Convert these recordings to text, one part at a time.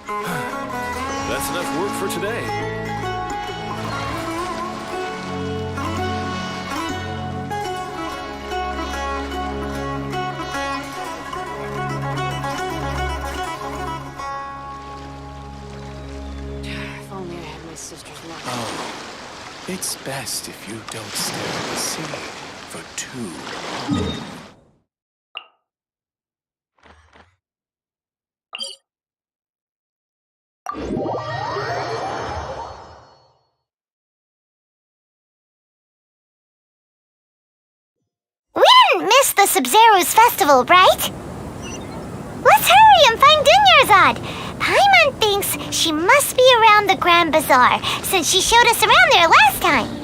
That's enough work for today. If only I had my sister's luck. Oh, it's best if you don't stare at the sea for too long. We didn't miss the SABZERUZ festival, right? Let's hurry and find Dunyarzad. Paimon thinks she must be around the Grand Bazaar, since she showed us around there last time.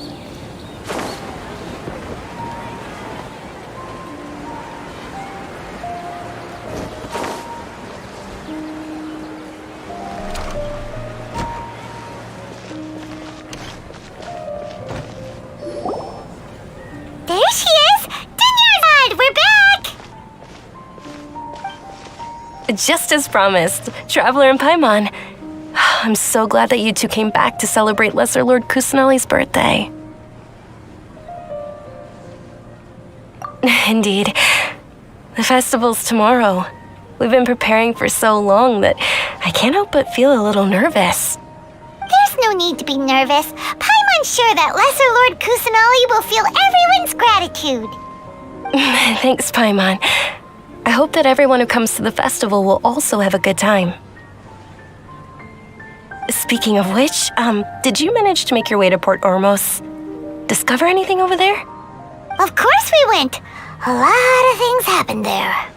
There she is! Dunyarzad, we're back! Just as promised, Traveler and Paimon. I'm so glad that you two came back to celebrate Lesser Lord Kusanali's birthday. Indeed. The festival's tomorrow. We've been preparing for so long that I can't help but feel a little nervous. There's no need to be nervous. Paimon's sure that Lesser Lord Kusanali will feel everyone's gratitude. Thanks, Paimon. I hope that everyone who comes to the festival will also have a good time. Speaking of which, did you manage to make your way to Port Ormos? Discover anything over there? Of course we went. A lot of things happened there.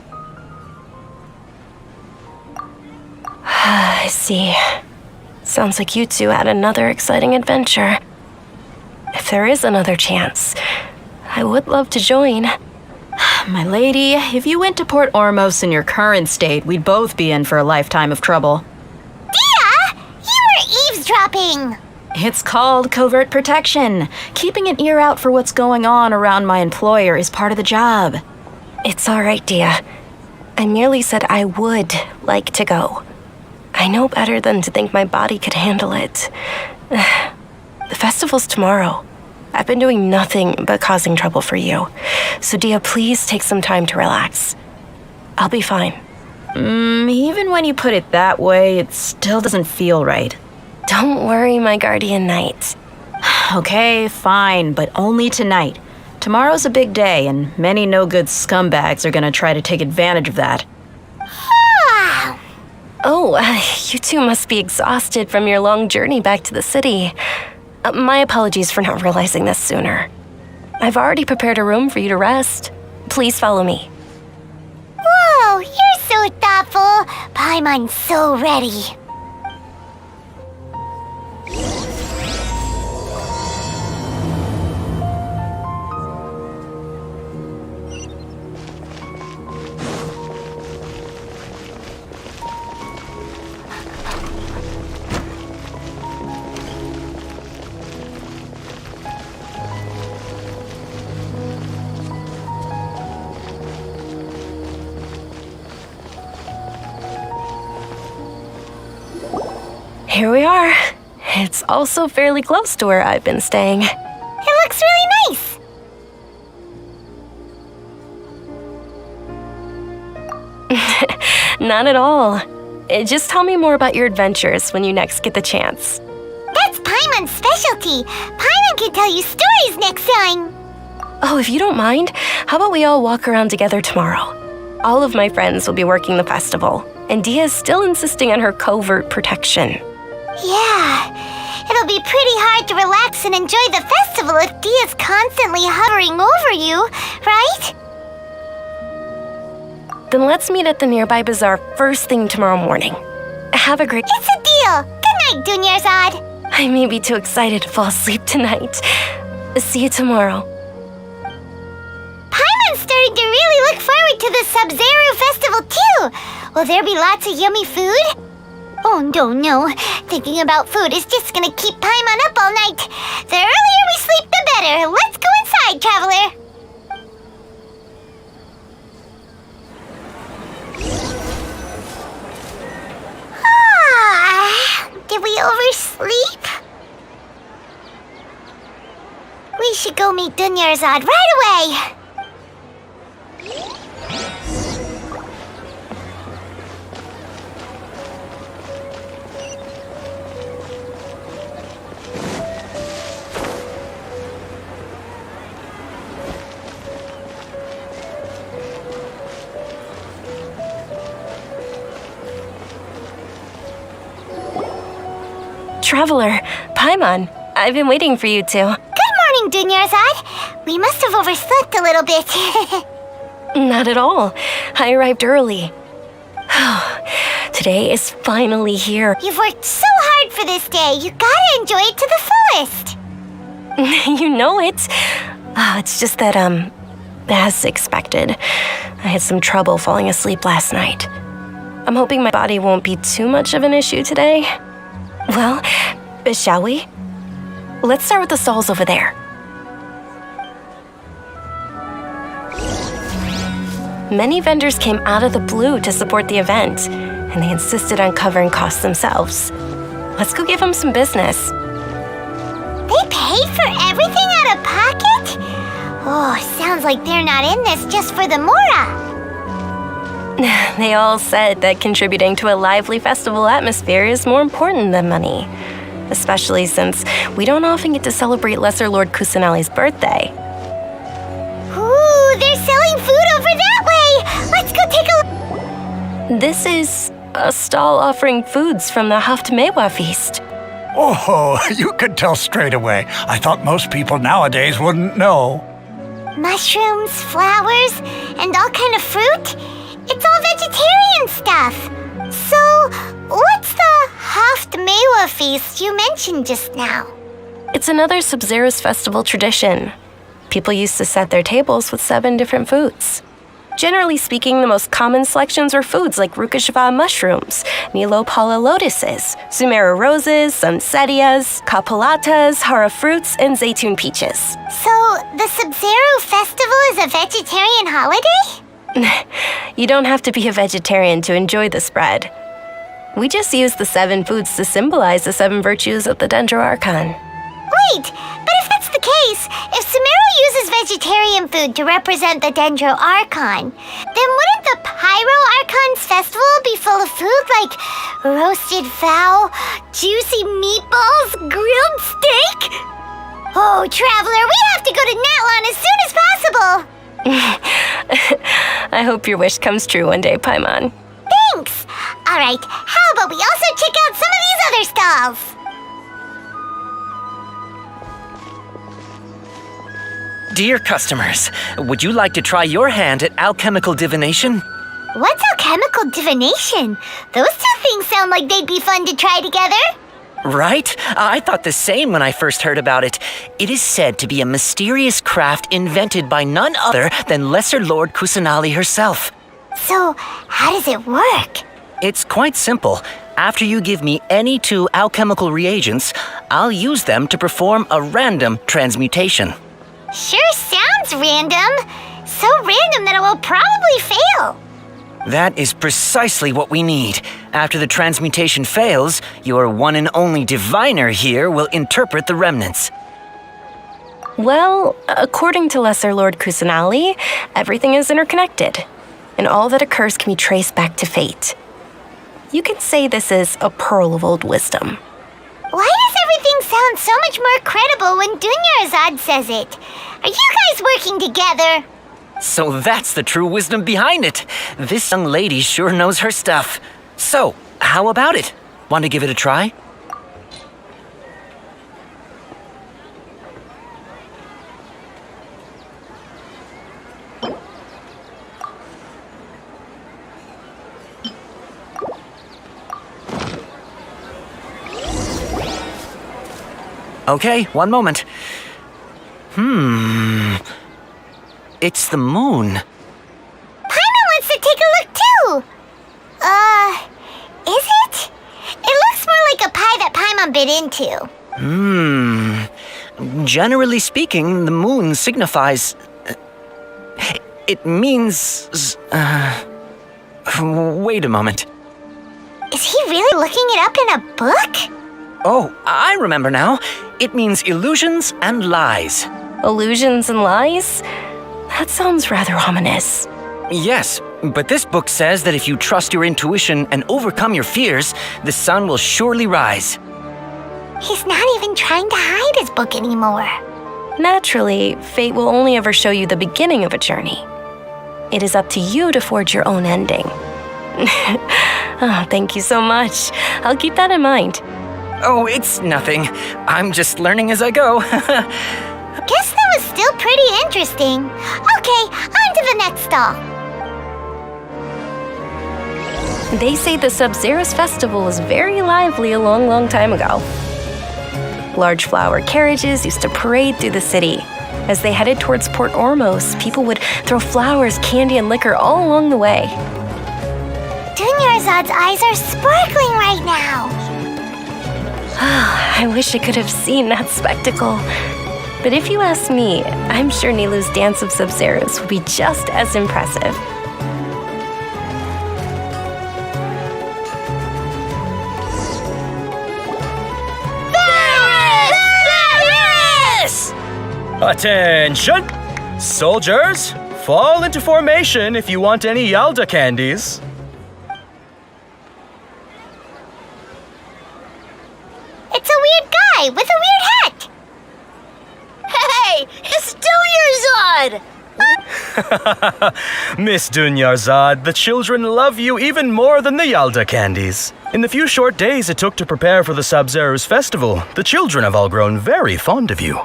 I see. Sounds like you two had another exciting adventure. If there is another chance, I would love to join. My lady, if you went to Port Ormos in your current state, we'd both be in for a lifetime of trouble. Dia! You were eavesdropping! It's called covert protection. Keeping an ear out for what's going on around my employer is part of the job. It's all right, Dia. I merely said I would like to go. I know better than to think my body could handle it. The festival's tomorrow. I've been doing nothing but causing trouble for you. So, Dia, please take some time to relax. I'll be fine. Even when you put it that way, it still doesn't feel right. Don't worry, my guardian knight. Okay, fine, but only tonight. Tomorrow's a big day, and many no-good scumbags are gonna try to take advantage of that. Ah! Oh, you two must be exhausted from your long journey back to the city. My apologies for not realizing this sooner. I've already prepared a room for you to rest. Please follow me. Whoa, you're so thoughtful. Paimon's so ready. Here we are. It's also fairly close to where I've been staying. It looks really nice. Not at all. Just tell me more about your adventures when you next get the chance. That's Paimon's specialty. Paimon can tell you stories next time. Oh, if you don't mind, how about we all walk around together tomorrow? All of my friends will be working the festival, and Dia is still insisting on her covert protection. Yeah, it'll be pretty hard to relax and enjoy the festival if Dia's constantly hovering over you, right? Then let's meet at the nearby bazaar first thing tomorrow morning. Have a great— It's a deal. Good night, Dunyarzad. I may be too excited to fall asleep tonight. See you tomorrow. Paimon's starting to really look forward to the SABZERUZ festival too. Will there be lots of yummy food? Oh, no. Thinking about food is just gonna keep Paimon up all night. The earlier we sleep, the better. Let's go inside, Traveler. Ah, asleep? We should go meet Dunyarzad right away! Traveler, Paimon, I've been waiting for you two. Good morning, Dunyarzad. We must have overslept a little bit. Not at all. I arrived early. Today is finally here. You've worked so hard for this day. You gotta enjoy it to the fullest. You know it. It's just that, as expected, I had some trouble falling asleep last night. I'm hoping my body won't be too much of an issue today. Well, shall we? Let's start with the stalls over there. Many vendors came out of the blue to support the event, and they insisted on covering costs themselves. Let's go give them some business. They paid for everything out of pocket? Oh, sounds like they're not in this just for the Mora. They all said that contributing to a lively festival atmosphere is more important than money, especially since we don't often get to celebrate Lesser Lord Kusanali's birthday. Ooh, they're selling food over that way! Let's go take a look! This is a stall offering foods from the MAWAR feast. Oh, you could tell straight away. I thought most people nowadays wouldn't know. Mushrooms, flowers, and all kind of fruit? It's all vegetarian stuff. So, what's the MAWAR feast you mentioned just now? It's another SABZERUZ festival tradition. People used to set their tables with 7 different foods. Generally speaking, the most common selections were foods like Rukashava mushrooms, Nilopala lotuses, Sumera roses, Sunsetias, Kapalatas, Hara fruits, and Zaytun peaches. So, the SABZERU festival is a vegetarian holiday? You don't have to be a vegetarian to enjoy the spread. We just use the 7 foods to symbolize the 7 virtues of the Dendro Archon. Wait, but if that's the case, if Sumeru uses vegetarian food to represent the Dendro Archon, then wouldn't the Pyro Archon's festival be full of food like roasted fowl, juicy meatballs, grilled steak? Oh, Traveler, we have to go to Natlan as soon as possible! I hope your wish comes true one day, Paimon. Thanks! Alright, how about we also check out some of these other stalls? Dear customers, would you like to try your hand at alchemical divination? What's alchemical divination? Those two things sound like they'd be fun to try together. Right? I thought the same when I first heard about it. It is said to be a mysterious craft invented by none other than Lesser Lord Kusanali herself. So, how does it work? It's quite simple. After you give me any 2 alchemical reagents, I'll use them to perform a random transmutation. Sure sounds random. So random that it will probably fail. That is precisely what we need. After the transmutation fails, your one and only diviner here will interpret the remnants. Well, according to Lesser Lord Kusanali, everything is interconnected, and all that occurs can be traced back to fate. You could say this is a pearl of old wisdom. Why does everything sound so much more credible when Dunyarzad says it? Are you guys working together? So that's the true wisdom behind it. This young lady sure knows her stuff. So, how about it? Want to give it a try? Okay, one moment. It's the moon. Paimon wants to take a look too. Is it? It looks more like a pie that Paimon bit into. Generally speaking, the moon signifies... It means... Wait a moment. Is he really looking it up in a book? Oh, I remember now. It means illusions and lies. Illusions and lies? That sounds rather ominous. Yes, but this book says that if you trust your intuition and overcome your fears, the sun will surely rise. He's not even trying to hide his book anymore. Naturally, fate will only ever show you the beginning of a journey. It is up to you to forge your own ending. Oh, thank you so much. I'll keep that in mind. Oh, it's nothing. I'm just learning as I go. Guess that was still pretty interesting. Okay, on to the next stall. They say the SABZERUZ festival was very lively a long, long time ago. Large flower carriages used to parade through the city. As they headed towards Port Ormos, people would throw flowers, candy, and liquor all along the way. Dunyarzad's eyes are sparkling right now. I wish I could have seen that spectacle. But if you ask me, I'm sure Nilu's Dance of SABZERUZ would be just as impressive. Attention! Soldiers, fall into formation if you want any Yalda candies. It's a weird guy with a weird hat. Hey, it's Dunyarzad! Miss Dunyarzad, the children love you even more than the Yalda candies. In the few short days it took to prepare for the SABZERUZ festival, the children have all grown very fond of you.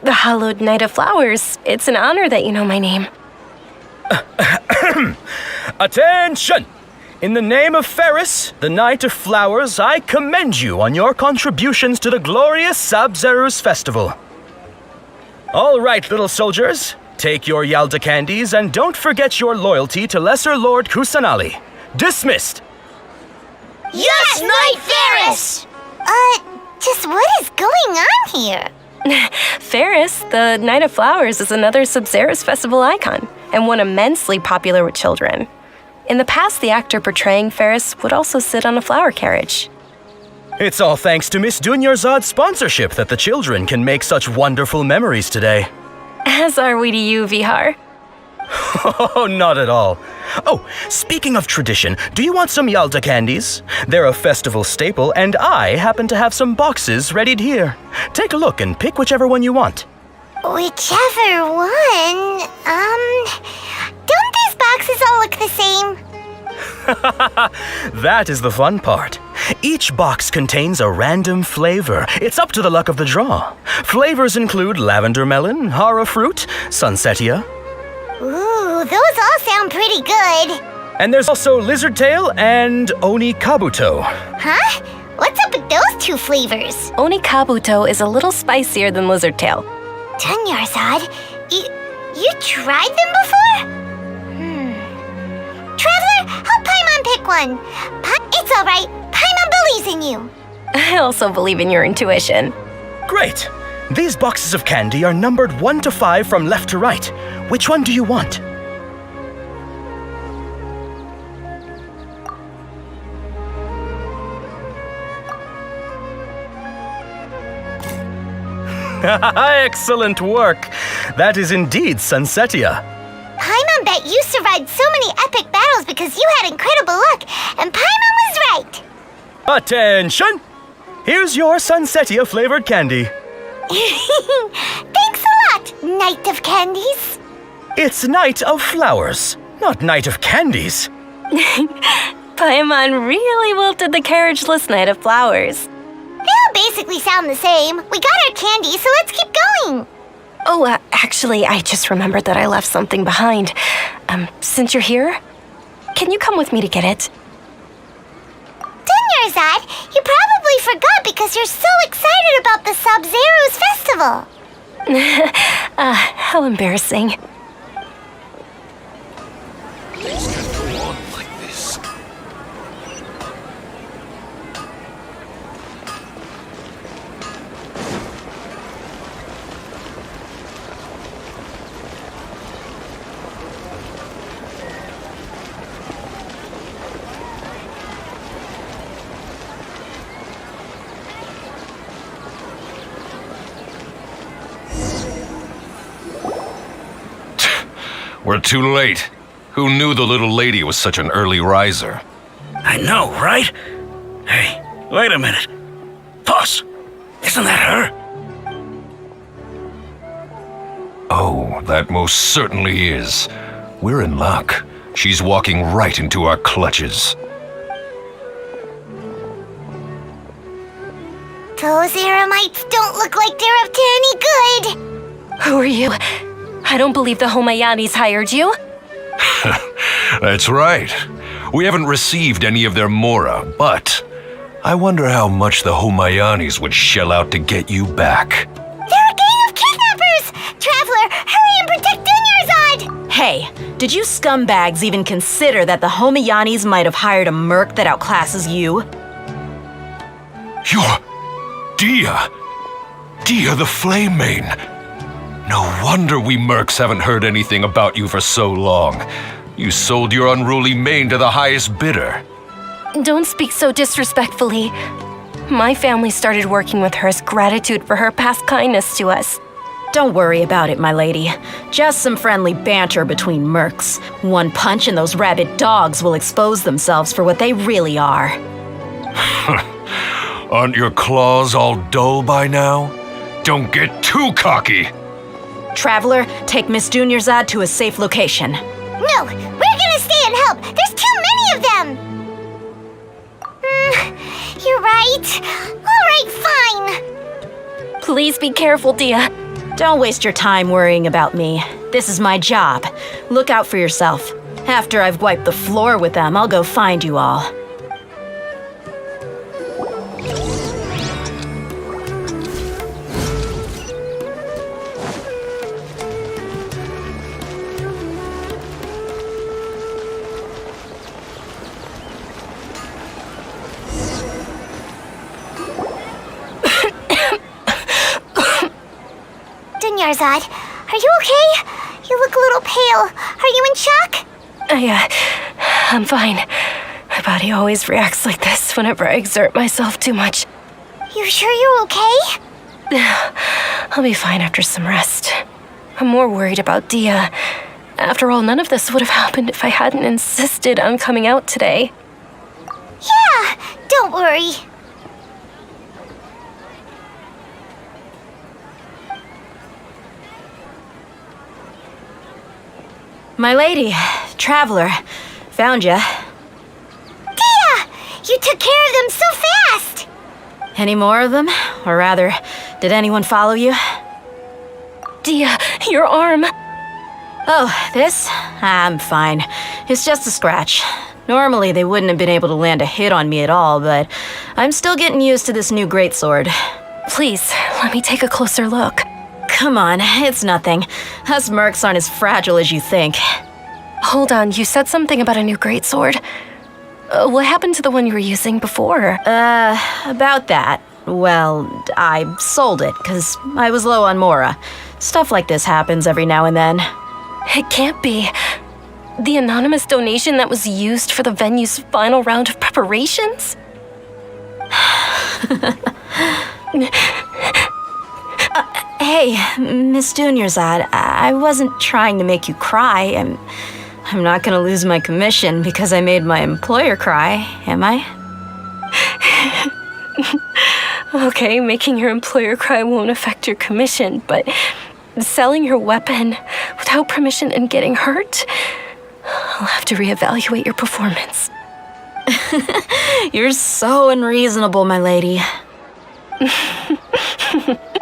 The Hallowed Knight of Flowers. It's an honor that you know my name. Attention! In the name of Ferris, the Knight of Flowers, I commend you on your contributions to the glorious SABZERUZ festival. All right, little soldiers, take your Yalda candies and don't forget your loyalty to Lesser Lord Kusanali. Dismissed! Yes, Knight Ferris! Just what is going on here? Ferris, the Knight of Flowers, is another SABZERUZ festival icon, and one immensely popular with children. In the past, the actor portraying Ferris would also sit on a flower carriage. It's all thanks to Miss Dunyarzad's sponsorship that the children can make such wonderful memories today. As are we to you, Vihar. Oh, not at all. Oh, speaking of tradition, do you want some Yalda candies? They're a festival staple, and I happen to have some boxes readied here. Take a look and pick whichever one you want. Whichever one? Don't these boxes all look the same? That is the fun part. Each box contains a random flavor. It's up to the luck of the draw. Flavors include lavender melon, hara fruit, sunsetia. Ooh, those all sound pretty good. And there's also lizard tail and oni kabuto. Huh? What's up with those two flavors? Oni kabuto is a little spicier than lizard tail. Dunyarzad, you tried them before? Traveler, help Paimon pick one. It's all right. Paimon believes in you. I also believe in your intuition. Great! These boxes of candy are numbered 1 to 5 from left to right. Which one do you want? Excellent work! That is indeed Sunsetia. Paimon bet you survived so many epic battles because you had incredible luck, and Paimon was right. Attention! Here's your Sunsetia flavored candy. Thanks a lot, Knight of Candies. It's Knight of Flowers, not Knight of Candies. Paimon really wilted the carriageless Knight of Flowers. They all basically sound the same. We got our candy, so let's keep going. Oh, actually, I just remembered that I left something behind. Since you're here, can you come with me to get it? Dunyarzad, you probably forgot because you're so excited about the SABZERUZ festival. How embarrassing. Things can't go on like this. We're too late. Who knew the little lady was such an early riser? I know, right? Hey, wait a minute. Boss, isn't that her? Oh, that most certainly is. We're in luck. She's walking right into our clutches. Those Eremites don't look like they're up to any good. Who are you? I don't believe the Homayanis hired you. That's right. We haven't received any of their mora, but I wonder how much the Homayanis would shell out to get you back. They're a gang of kidnappers! Traveler, hurry and protect Dunyarzad! Hey, did you scumbags even consider that the Homayanis might have hired a merc that outclasses you? You're... Dia! Dia the Flame Mane! No wonder we mercs haven't heard anything about you for so long. You sold your unruly mane to the highest bidder. Don't speak so disrespectfully. My family started working with her as gratitude for her past kindness to us. Don't worry about it, my lady. Just some friendly banter between mercs. One punch and those rabid dogs will expose themselves for what they really are. Aren't your claws all dull by now? Don't get too cocky! Traveler, take Miss Dunyarzad to a safe location. No, we're gonna stay and help. There's too many of them. You're right. All right, fine. Please be careful, Dia. Don't waste your time worrying about me. This is my job. Look out for yourself. After I've wiped the floor with them, I'll go find you all. Dunyarzad, are you okay? You look a little pale. Are you in shock? I'm fine. My body always reacts like this whenever I exert myself too much. You sure you're okay? I'll be fine after some rest. I'm more worried about Dia. After all, none of this would have happened if I hadn't insisted on coming out today. Yeah, don't worry. My lady, Traveler, found ya. Dia! You took care of them so fast! Any more of them? Or rather, did anyone follow you? Dia, your arm. Oh, this? I'm fine. It's just a scratch. Normally, they wouldn't have been able to land a hit on me at all, but I'm still getting used to this new greatsword. Please, let me take a closer look. Come on, it's nothing. Us mercs aren't as fragile as you think. Hold on, you said something about a new greatsword. What happened to the one you were using before? About that. Well, I sold it, because I was low on mora. Stuff like this happens every now and then. It can't be. The anonymous donation that was used for the venue's final round of preparations? Hey, Miss Dunyarzad, I wasn't trying to make you cry. I'm not gonna lose my commission because I made my employer cry, am I? Okay, making your employer cry won't affect your commission, but selling your weapon without permission and getting hurt? I'll have to reevaluate your performance. You're so unreasonable, my lady.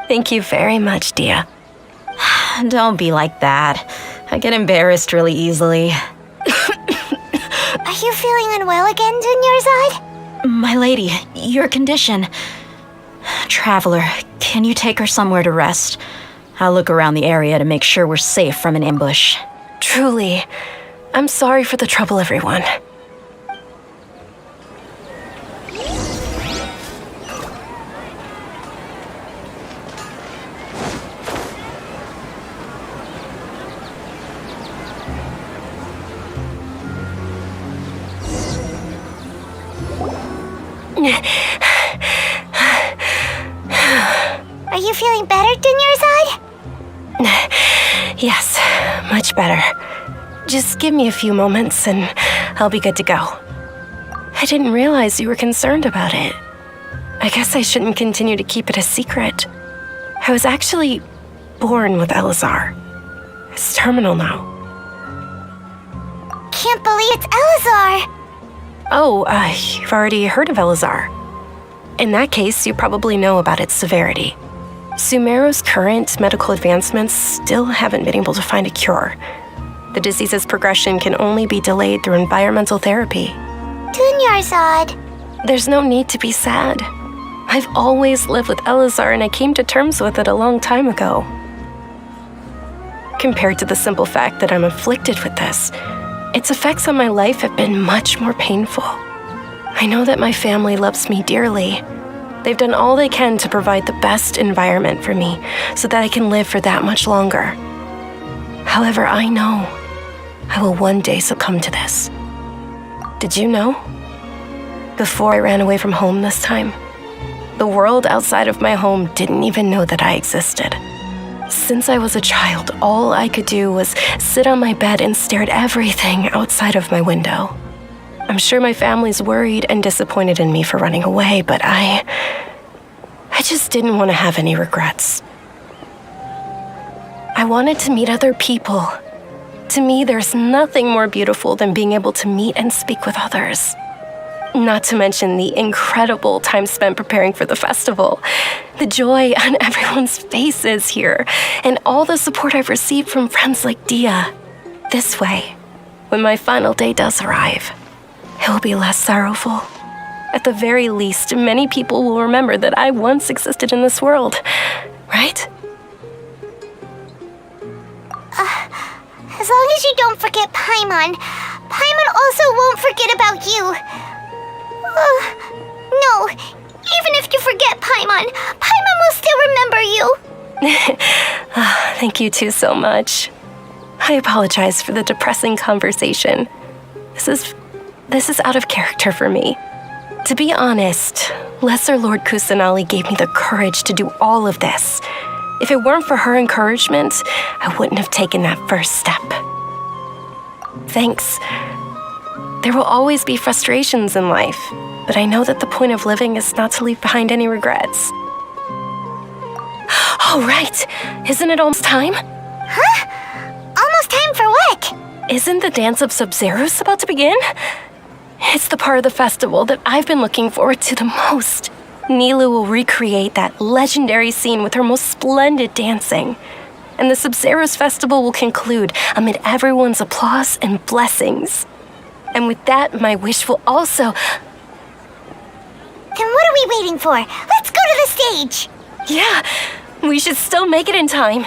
Thank you very much, Dia. Don't be like that. I get embarrassed really easily. Are you feeling unwell again, Dunyarzad? My lady, your condition. Traveler, can you take her somewhere to rest? I'll look around the area to make sure we're safe from an ambush. Truly, I'm sorry for the trouble, everyone. Are you feeling better, Dunyarzad? Yes, much better. Just give me a few moments and I'll be good to go. I didn't realize you were concerned about it. I guess I shouldn't continue to keep it a secret. I was actually born with Elazar. It's terminal now. Can't believe it's Elazar! Oh, you've already heard of Elazar. In that case, you probably know about its severity. Sumeru's current medical advancements still haven't been able to find a cure. The disease's progression can only be delayed through environmental therapy. Dunyarzad. There's no need to be sad. I've always lived with Elazar and I came to terms with it a long time ago. Compared to the simple fact that I'm afflicted with this, its effects on my life have been much more painful. I know that my family loves me dearly. They've done all they can to provide the best environment for me so that I can live for that much longer. However, I know I will one day succumb to this. Did you know? Before I ran away from home this time, the world outside of my home didn't even know that I existed. Since I was a child, all I could do was sit on my bed and stare at everything outside of my window. I'm sure my family's worried and disappointed in me for running away, but I just didn't want to have any regrets. I wanted to meet other people. To me, there's nothing more beautiful than being able to meet and speak with others. Not to mention the incredible time spent preparing for the festival, the joy on everyone's faces here, and all the support I've received from friends like Dia. This way, when my final day does arrive, it will be less sorrowful. At the very least, many people will remember that I once existed in this world, right? As long as you don't forget Paimon, Paimon also won't forget about you. No, even if you forget Paimon, Paimon will still remember you. Thank you two so much. I apologize for the depressing conversation. This is out of character for me. To be honest, Lesser Lord Kusanali gave me the courage to do all of this. If it weren't for her encouragement, I wouldn't have taken that first step. Thanks. There will always be frustrations in life, but I know that the point of living is not to leave behind any regrets. Oh, right. Isn't it almost time? Huh? Almost time for what? Isn't the dance of SABZERUZ about to begin? It's the part of the festival that I've been looking forward to the most. Nilu will recreate that legendary scene with her most splendid dancing. And the SABZERUZ festival will conclude amid everyone's applause and blessings. And with that, my wish will also... Then what are we waiting for? Let's go to the stage! Yeah, we should still make it in time.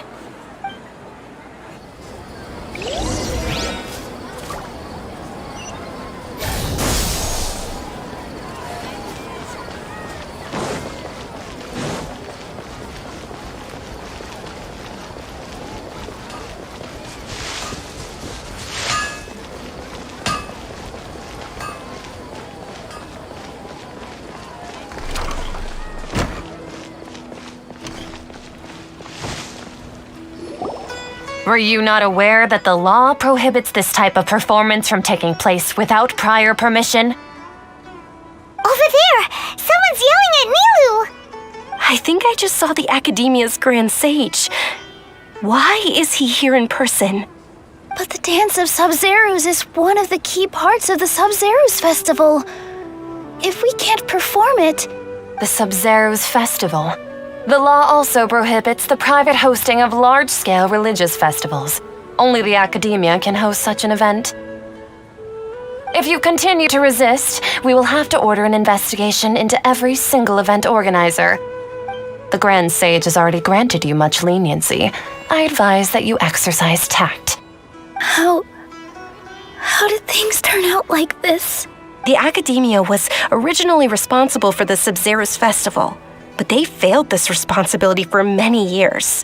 Were you not aware that the law prohibits this type of performance from taking place without prior permission? Over there! Someone's yelling at Nilu! I think I just saw the Academia's Grand Sage. Why is he here in person? But the dance of SABZERUZ is one of the key parts of the SABZERUZ festival. If we can't perform it... The SABZERUZ festival. The law also prohibits the private hosting of large-scale religious festivals. Only the Academia can host such an event. If you continue to resist, we will have to order an investigation into every single event organizer. The Grand Sage has already granted you much leniency. I advise that you exercise tact. How did things turn out like this? The Academia was originally responsible for the SABZERUZ festival, but they failed this responsibility for many years.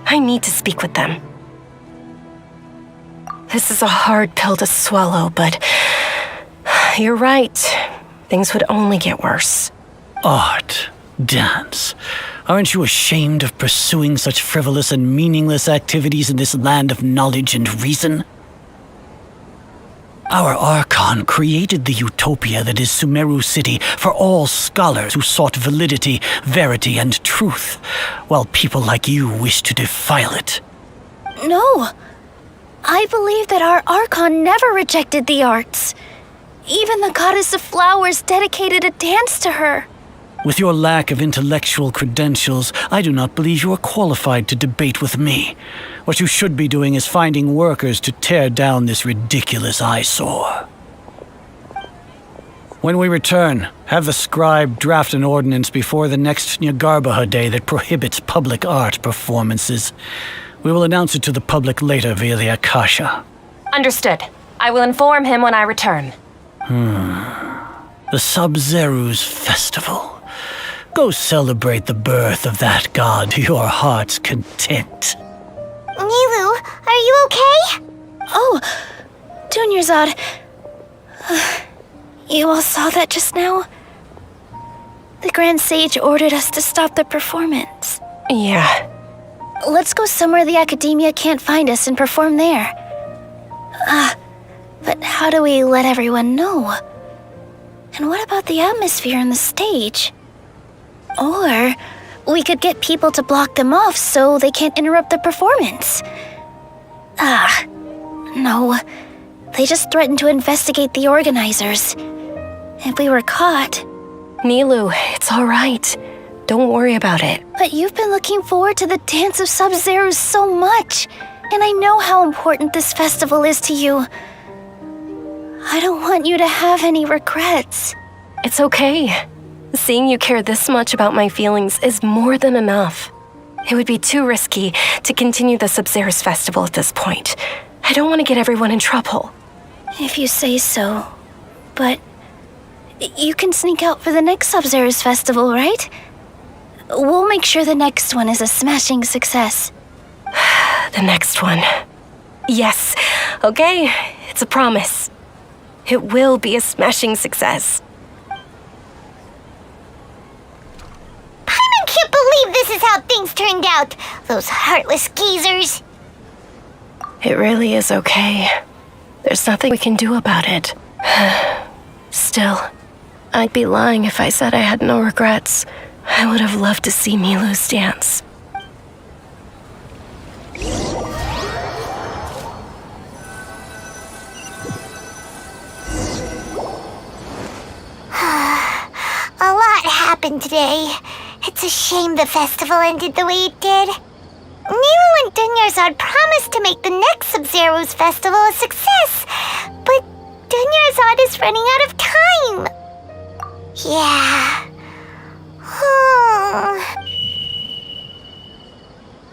I need to speak with them. This is a hard pill to swallow, but you're right. Things would only get worse. Art, dance. Aren't you ashamed of pursuing such frivolous and meaningless activities in this land of knowledge and reason? Our ARCHON created the utopia that is Sumeru City for all scholars who sought validity, verity, and truth, while people like you wish to defile it. No. I believe that our ARCHON never rejected the arts. Even the goddess of flowers dedicated a dance to her. With your lack of intellectual credentials, I do not believe you are qualified to debate with me. What you should be doing is finding workers to tear down this ridiculous eyesore. When we return, have the scribe draft an ordinance before the next Nyagarbha day that prohibits public art performances. We will announce it to the public later via the Akasha. Understood. I will inform him when I return. The SABZERUZ festival. Go celebrate the birth of that god to your heart's content. Nilu, are you okay? Oh, Dunyarzad. You all saw that just now? The Grand Sage ordered us to stop the performance. Yeah. Let's go somewhere the academia can't find us and perform there. But how do we let everyone know? And what about the atmosphere on the stage? Or we could get people to block them off so they can't interrupt the performance. No. They just threatened to investigate the organizers. If we were caught... Nilu, it's all right. Don't worry about it. But you've been looking forward to the Dance of SABZERUZ so much. And I know how important this festival is to you. I don't want you to have any regrets. It's okay. Seeing you care this much about my feelings is more than enough. It would be too risky to continue the SABZERUZ festival at this point. I don't want to get everyone in trouble. If you say so. But you can sneak out for the next SABZERUZ festival, right? We'll make sure the next one is a smashing success. The next one. Yes. Okay, it's a promise. It will be a smashing success. I can't believe this is how things turned out. Those heartless geezers. It really is okay. There's nothing we can do about it. Still, I'd be lying if I said I had no regrets. I would have loved to see Milu's dance. A lot happened today. It's a shame the festival ended the way it did. Nilu and Dunyarzad promised to make the next SABZERUZ festival a success, but Dunyarzad is running out of time. Yeah.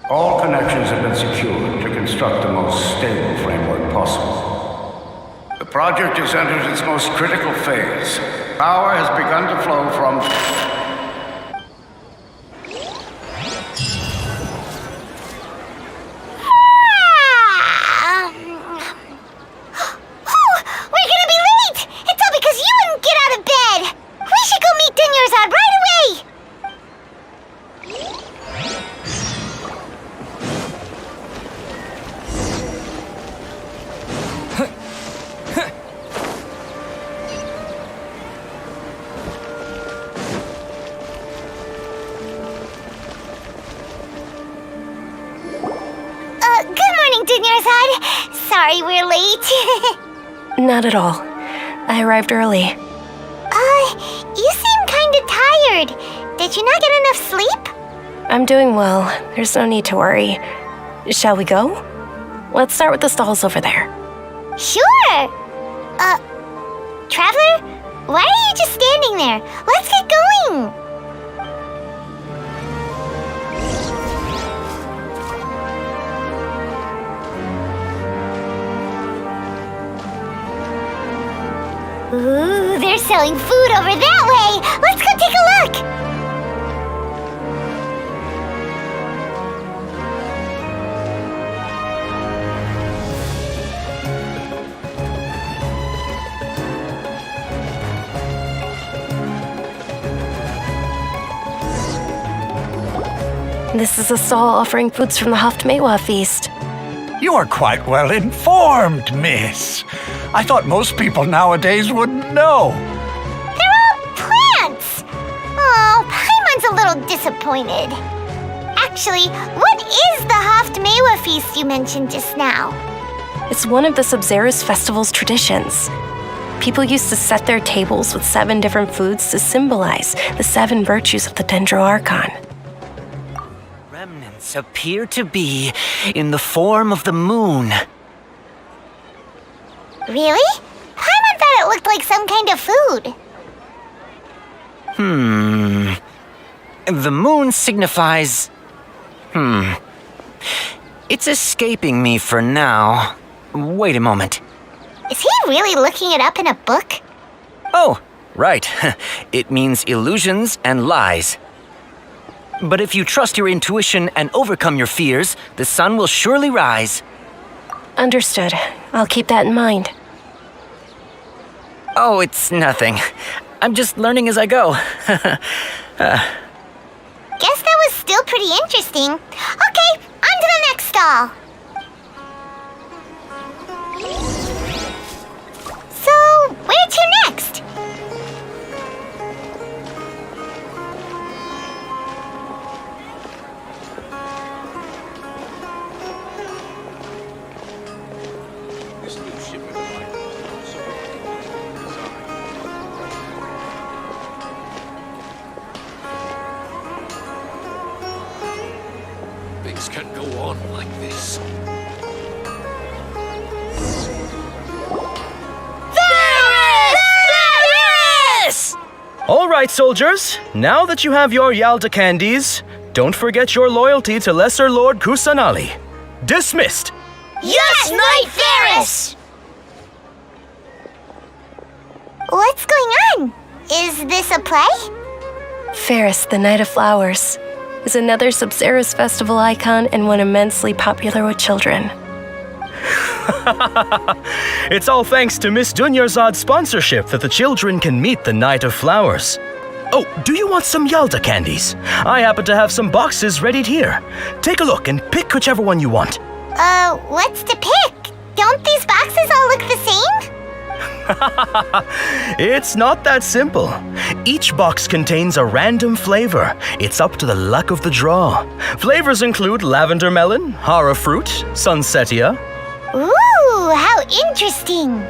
All connections have been secured to construct the most stable framework possible. The project has entered its most critical phase. Power has begun to flow from... We're gonna be late! It's all because you wouldn't get out of bed! We should go meet Dunyarzad right away! Good morning, Dunyarzad. Sorry we're late. Not at all. I arrived early. You seem kinda tired. Did you not get enough sleep? I'm doing well. There's no need to worry. Shall we go? Let's start with the stalls over there. Sure! Traveler? Why are you just standing there? Let's get going! Ooh, they're selling food over that way! Let's go take a look! This is a stall offering foods from the MAWAR feast. You are quite well informed, miss. I thought most people nowadays wouldn't know. They're all plants! Oh, Paimon's a little disappointed. Actually, what is the MAWAR feast you mentioned just now? It's one of the SABZERUZ festival's traditions. People used to set their tables with 7 different foods to symbolize the 7 virtues of the ARCHON. Remnants appear to be in the form of the moon. Really? Paimon thought it looked like some kind of food. The moon signifies... It's escaping me for now. Wait a moment. Is he really looking it up in a book? Oh, right. It means illusions and lies. But if you trust your intuition and overcome your fears, the sun will surely rise. Understood. I'll keep that in mind. Oh, it's nothing. I'm just learning as I go. Guess that was still pretty interesting. Okay, on to the next stall. So, where to next? Things can't go on like this. All right, soldiers. Now that you have your Yalda candies, don't forget your loyalty to Lesser Lord Kusanali. Dismissed! Yes, Knight Ferris! What's going on? Is this a play? Ferris, the Knight of Flowers, is another SABZERUZ festival icon and one immensely popular with children. It's all thanks to Miss Dunyarzad's sponsorship that the children can meet the Knight of Flowers. Oh, do you want some Yalda candies? I happen to have some boxes ready here. Take a look and pick whichever one you want. What's to pick? Don't these boxes all look the same? It's not that simple. Each box contains a random flavor. It's up to the luck of the draw. Flavors include lavender melon, hara fruit, sunsetia. Ooh, how interesting.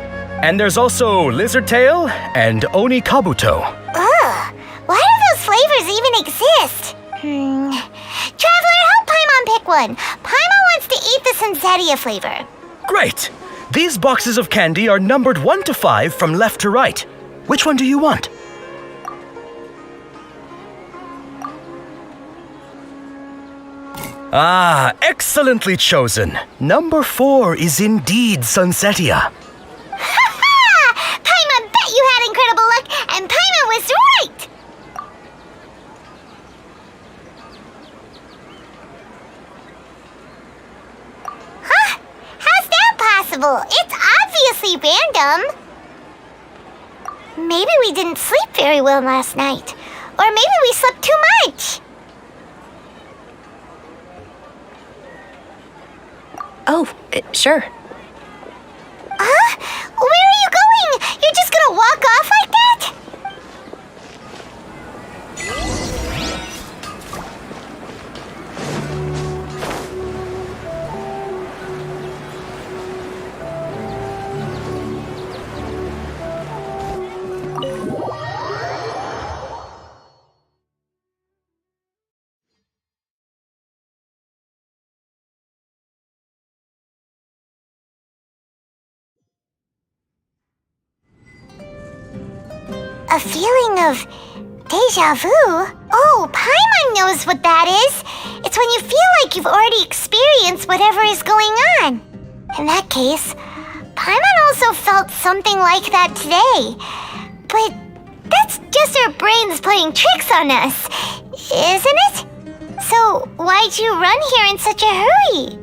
And there's also lizard tail and oni kabuto. Ugh, why do those flavors even exist? Traveler, help Paimon pick one. Paimon wants to eat the sunsetia flavor. Great! These boxes of candy are numbered 1 to 5 from left to right. Which one do you want? Ah, excellently chosen. Number 4 is indeed sunsetia. Ha ha! Paimon bet you had incredible luck, and Paimon was right! Huh? How's that possible? It's obviously random. Maybe we didn't sleep very well last night. Or maybe we slept too much. Oh, sure. Huh? Where are you going? You're just gonna walk off like that? A feeling of deja vu? Oh, Paimon knows what that is. It's when you feel like you've already experienced whatever is going on. In that case, Paimon also felt something like that today. But that's just our brains playing tricks on us, isn't it? So why'd you run here in such a hurry?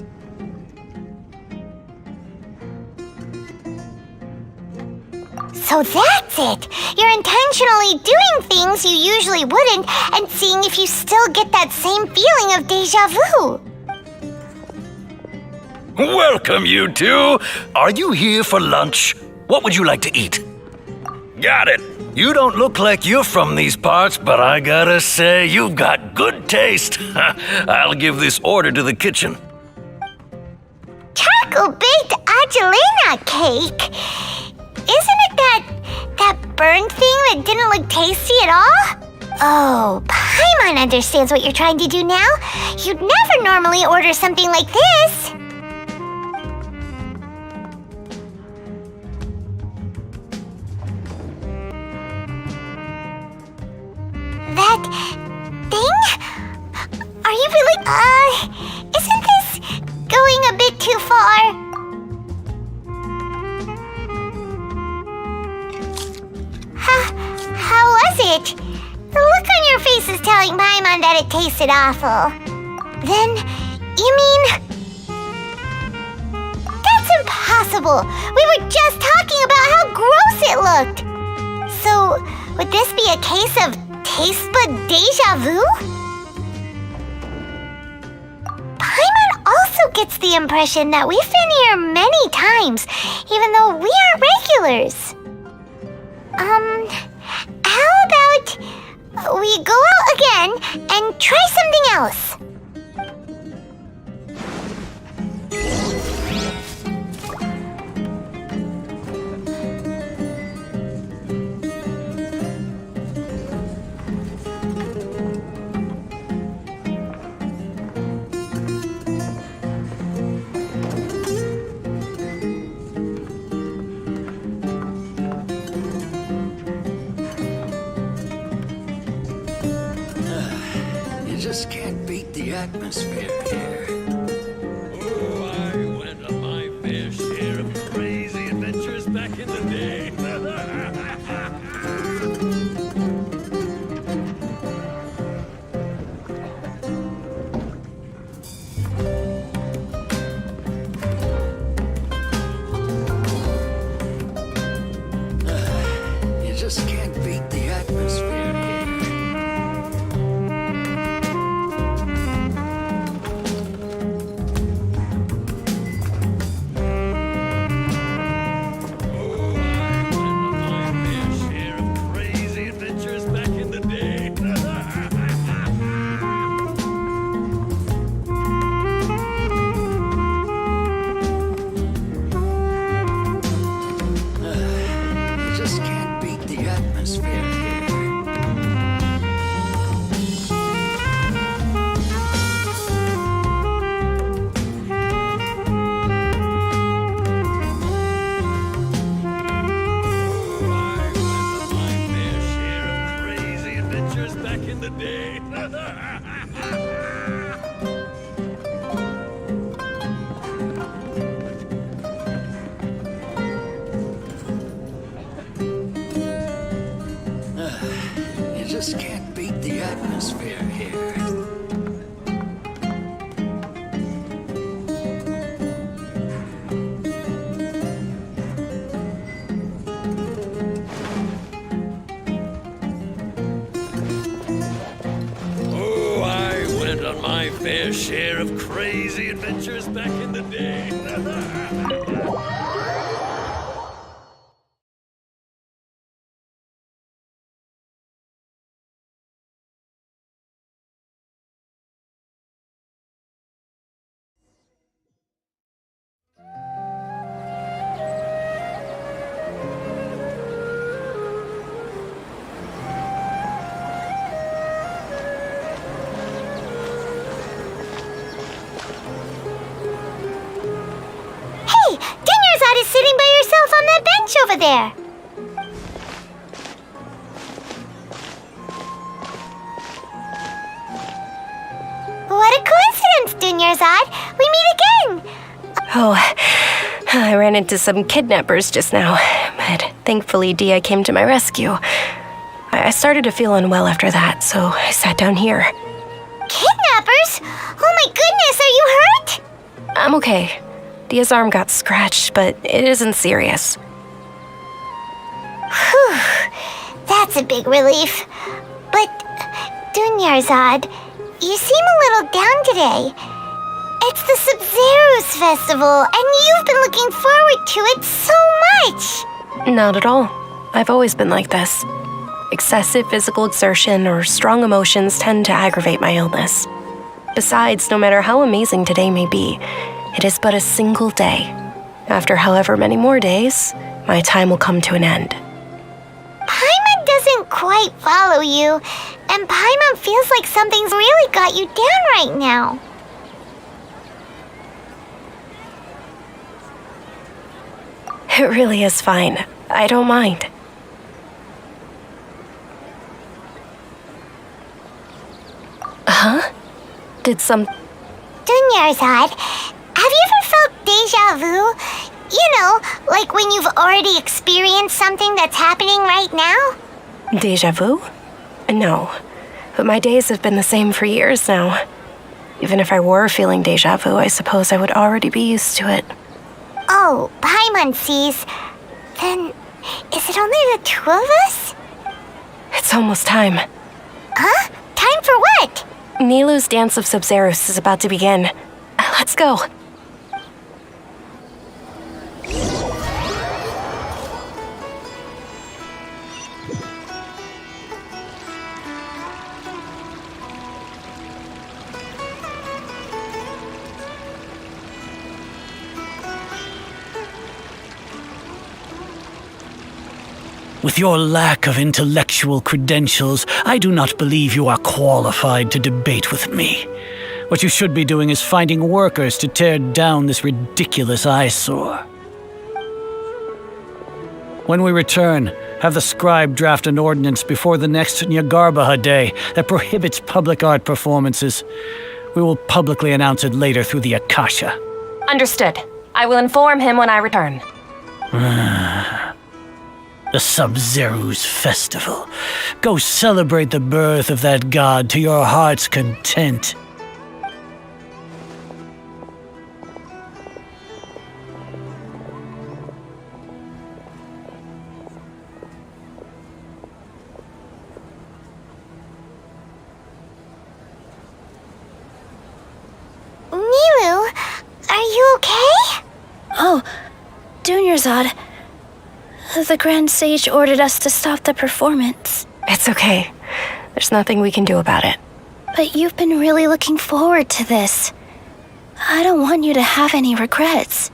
So that's it! You're intentionally doing things you usually wouldn't and seeing if you still get that same feeling of deja vu. Welcome, you two. Are you here for lunch? What would you like to eat? Got it. You don't look like you're from these parts, but I gotta say, you've got good taste. I'll give this order to the kitchen. Charcoal-baked Angelina cake? Isn't it that burned thing that didn't look tasty at all? Oh, Paimon understands what you're trying to do now. You'd never normally order something like this. That thing? Are you really, isn't this going a bit too far? How was it? The look on your face is telling Paimon that it tasted awful. Then, you mean... That's impossible! We were just talking about how gross it looked! So, would this be a case of taste bud deja vu? Paimon also gets the impression that we've been here many times, even though we aren't regulars. How about we go out again and try something else? Just can't beat the atmosphere here. Oh, I went on my fair share of crazy adventures back in the day. You just can't beat the atmosphere here. You just can't beat the atmosphere here. Oh, I went on my fair share of crazy adventures back in the day. Sitting by yourself on that bench over there. What a coincidence, Dunyarzad. We meet again. Oh, I ran into some kidnappers just now, but thankfully Dia came to my rescue. I started to feel unwell after that, so I sat down here. Kidnappers? Oh my goodness, are you hurt? I'm okay. Dia's arm got scratched, but it isn't serious. Whew, that's a big relief. But, Dunyarzad, you seem a little down today. It's the SABZERUZ festival, and you've been looking forward to it so much. Not at all. I've always been like this. Excessive physical exertion or strong emotions tend to aggravate my illness. Besides, no matter how amazing today may be, it is but a single day. After however many more days, my time will come to an end. Paimon doesn't quite follow you, and Paimon feels like something's really got you down right now. It really is fine. I don't mind. Huh? Did some... Dunyarzad, have you ever felt deja vu? You know, like when you've already experienced something that's happening right now? Deja vu? No. But my days have been the same for years now. Even if I were feeling deja vu, I suppose I would already be used to it. Oh, Paimon sees. Then, is it only the two of us? It's almost time. Huh? Time for what? Nilou's Dance of SABZERUZ is about to begin. Let's go. With your lack of intellectual credentials, I do not believe you are qualified to debate with me. What you should be doing is finding workers to tear down this ridiculous eyesore. When we return, have the scribe draft an ordinance before the next Nyagarbaha Day that prohibits public art performances. We will publicly announce it later through the Akasha. Understood. I will inform him when I return. The SABZERUZ festival. Go celebrate the birth of that god to your heart's content. Nilou, are you okay? Oh, Dunyarzad. The Grand Sage ordered us to stop the performance. It's okay. There's nothing we can do about it. But you've been really looking forward to this. I don't want you to have any regrets.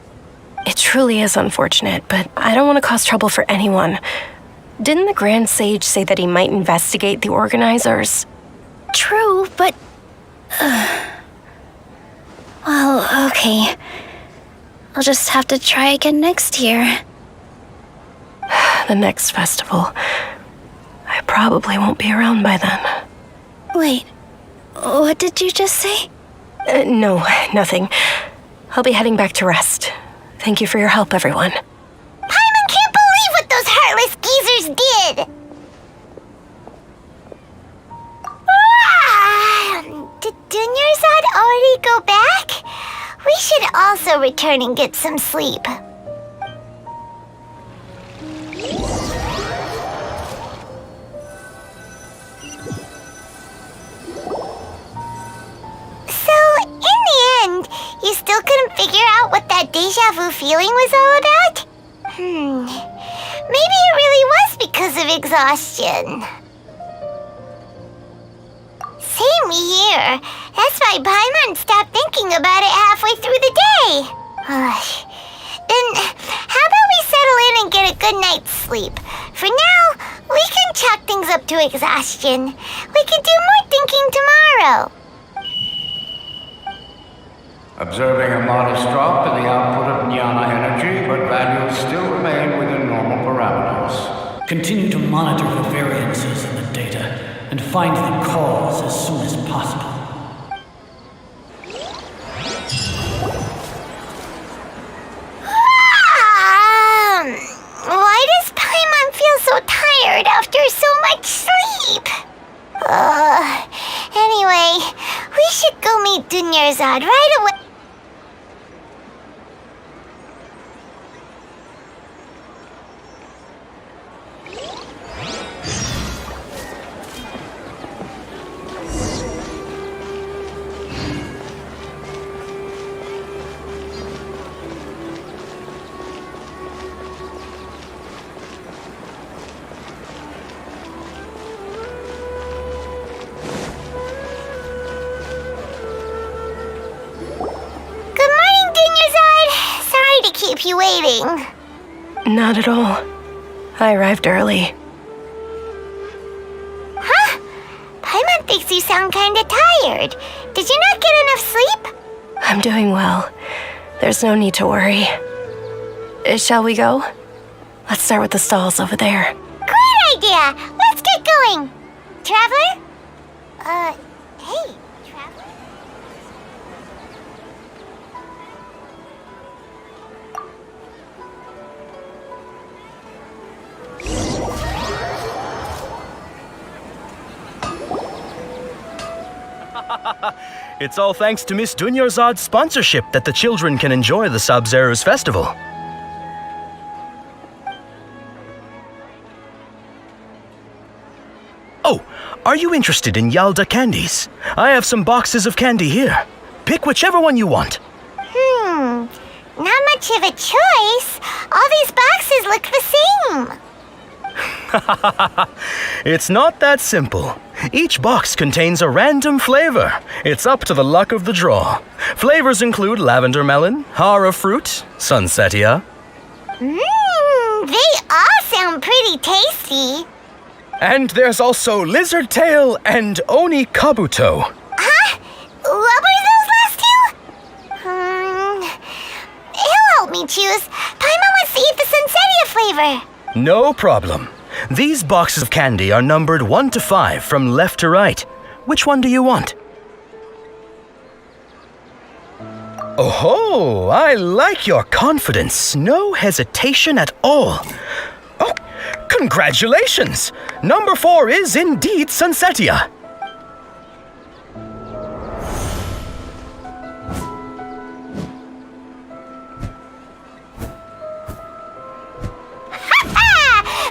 It truly is unfortunate, but I don't want to cause trouble for anyone. Didn't the Grand Sage say that he might investigate the organizers? True, but... Well, okay. I'll just have to try again next year. The next festival. I probably won't be around by then. Wait, what did you just say? No, nothing. I'll be heading back to rest. Thank you for your help, everyone. Paimon can't believe what those heartless geezers did! Did Dunyarzad already go back? We should also return and get some sleep. You still couldn't figure out what that deja vu feeling was all about? Maybe it really was because of exhaustion. Same here. That's why Paimon stopped thinking about it halfway through the day. Then, how about we settle in and get a good night's sleep? For now, we can chalk things up to exhaustion. We can do more thinking tomorrow. Observing a modest drop in the output of jnana energy, but values still remain within normal parameters. Continue to monitor the variances in the data and find the cause as soon as possible. Why does Paimon feel so tired after so much sleep? Anyway, we should go meet Dunyarzad right away. keep you waiting. Not at all. I arrived early. Huh? Paimon thinks you sound kinda tired. Did you not get enough sleep? I'm doing well. There's no need to worry. Shall we go? Let's start with the stalls over there. Great idea! Let's get going! Traveler? Hey, Traveler? It's all thanks to Miss Dunyarzad's sponsorship that the children can enjoy the SABZERUZ festival. Oh, are you interested in Yalda candies? I have some boxes of candy here. Pick whichever one you want. Not much of a choice. All these boxes look the same. It's not that simple. Each box contains a random flavor. It's up to the luck of the draw. Flavors include lavender melon, hara fruit, sunsetia. They all sound pretty tasty. And there's also lizard tail and oni kabuto. Huh? What were those last two? He'll help me choose. Paimon wants to eat the sunsetia flavor. No problem. These boxes of candy are numbered 1 to 5 from left to right. Which one do you want? Oh, I like your confidence. No hesitation at all. Oh, congratulations! Number 4 is indeed sunsetia.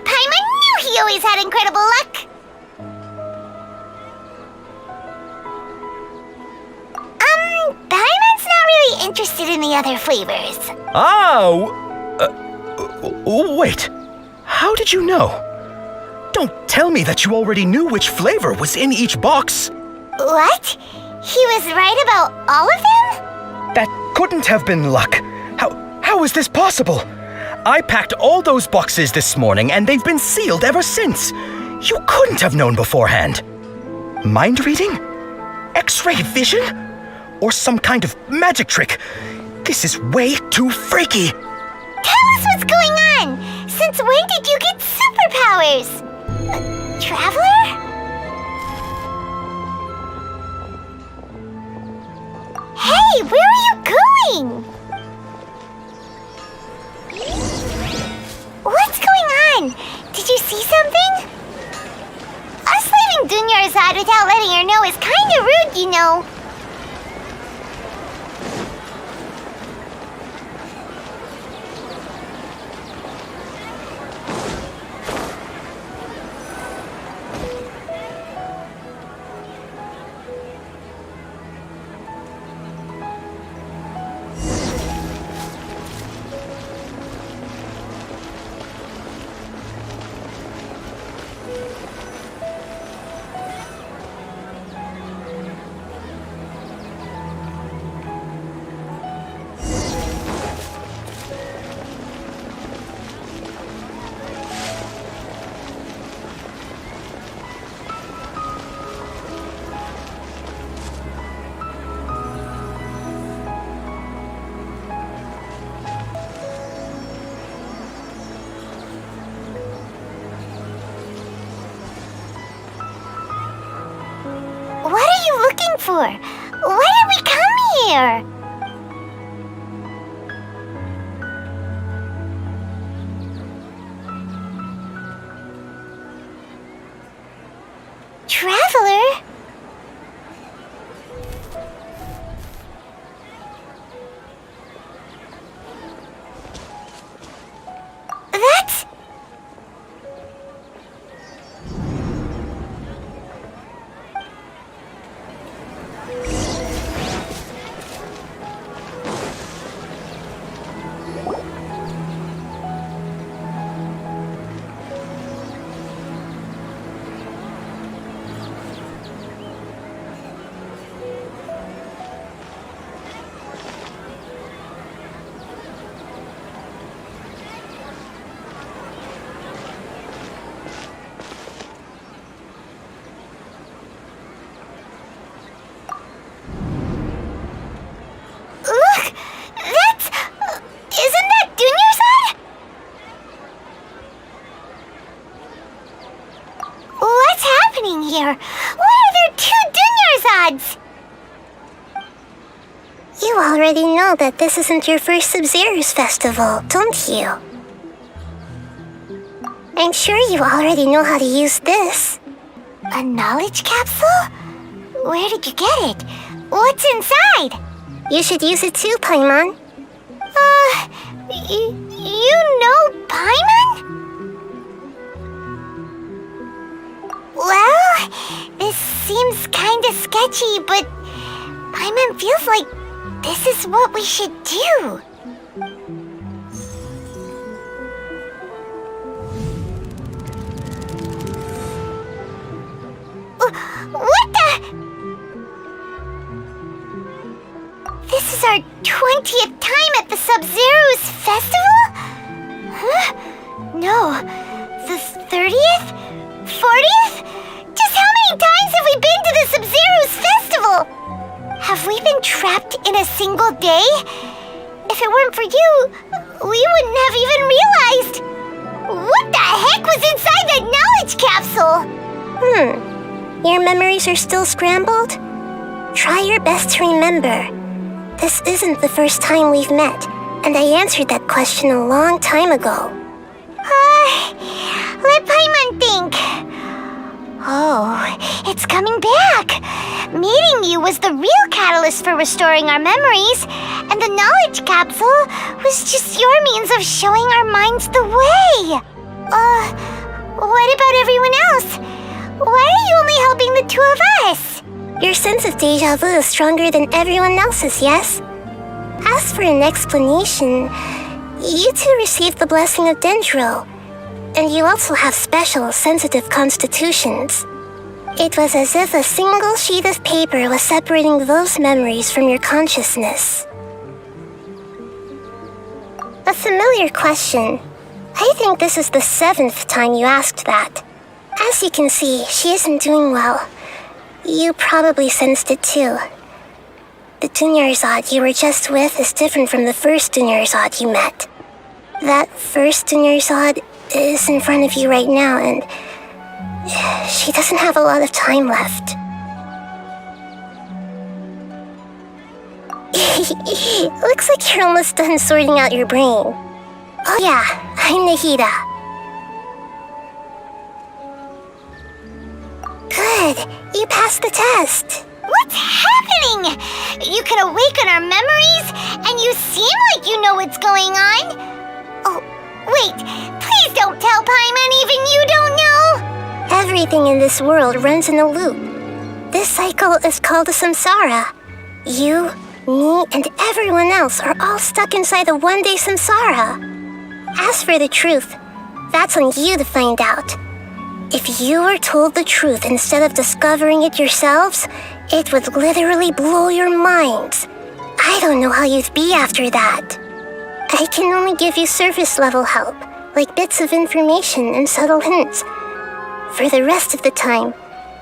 Paimon knew he always had incredible luck. Paimon's not really interested in the other flavors. Wait. How did you know? Don't tell me that you already knew which flavor was in each box. What? He was right about all of them? That couldn't have been luck. How is this possible? I packed all those boxes this morning and they've been sealed ever since. You couldn't have known beforehand. Mind reading? X-ray vision? Or some kind of magic trick? This is way too freaky. Tell us what's going on. Since when did you get superpowers? Traveler? Hey, where are you going? What's going on? Did you see something? Us leaving Dunyarzad without letting her know is kinda rude, you know. What are you looking for? Why did we come here? Traveler? That's... SABZERUZ! You already know that this isn't your first SABZERUZ festival, don't you? I'm sure you already know how to use this. A knowledge capsule? Where did you get it? What's inside? You should use it too, Paimon. You know Paimon? Well, this seems kinda sketchy, but Paimon feels like this is what we should do. What the? This is our 20th time at the SABZERUZ festival? Huh? No. The 30th? 40th? Just how many times have we been to the SABZERUZ festival? Have we been trapped in a single day? If it weren't for you, we wouldn't have even realized. What the heck was inside that knowledge capsule? Your memories are still scrambled? Try your best to remember. This isn't the first time we've met, and I answered that question a long time ago. Let Paimon think. Oh, it's coming back. Meeting you was the real catalyst for restoring our memories, and the knowledge capsule was just your means of showing our minds the way. What about everyone else? Why are you only helping the two of us? Your sense of deja vu is stronger than everyone else's, yes? As for an explanation, you two received the blessing of Dendro, and you also have special, sensitive constitutions. It was as if a single sheet of paper was separating those memories from your consciousness. A familiar question. I think this is the 7th time you asked that. As you can see, she isn't doing well. You probably sensed it too. The Dunyarzad you were just with is different from the first Dunyarzad you met. That first Dunyarzad is in front of you right now, and she doesn't have a lot of time left. Looks like you're almost done sorting out your brain. Oh yeah, I'm Nahida. Good, you passed the test. What's happening? You can awaken our memories, and you seem like you know what's going on. Oh, wait, please don't tell Paimon even you don't know. Everything in this world runs in a loop. This cycle is called a samsara. You, me, and everyone else are all stuck inside a one-day samsara. As for the truth, that's on you to find out. If you were told the truth instead of discovering it yourselves, it would literally blow your minds. I don't know how you'd be after that. I can only give you surface-level help, like bits of information and subtle hints. For the rest of the time,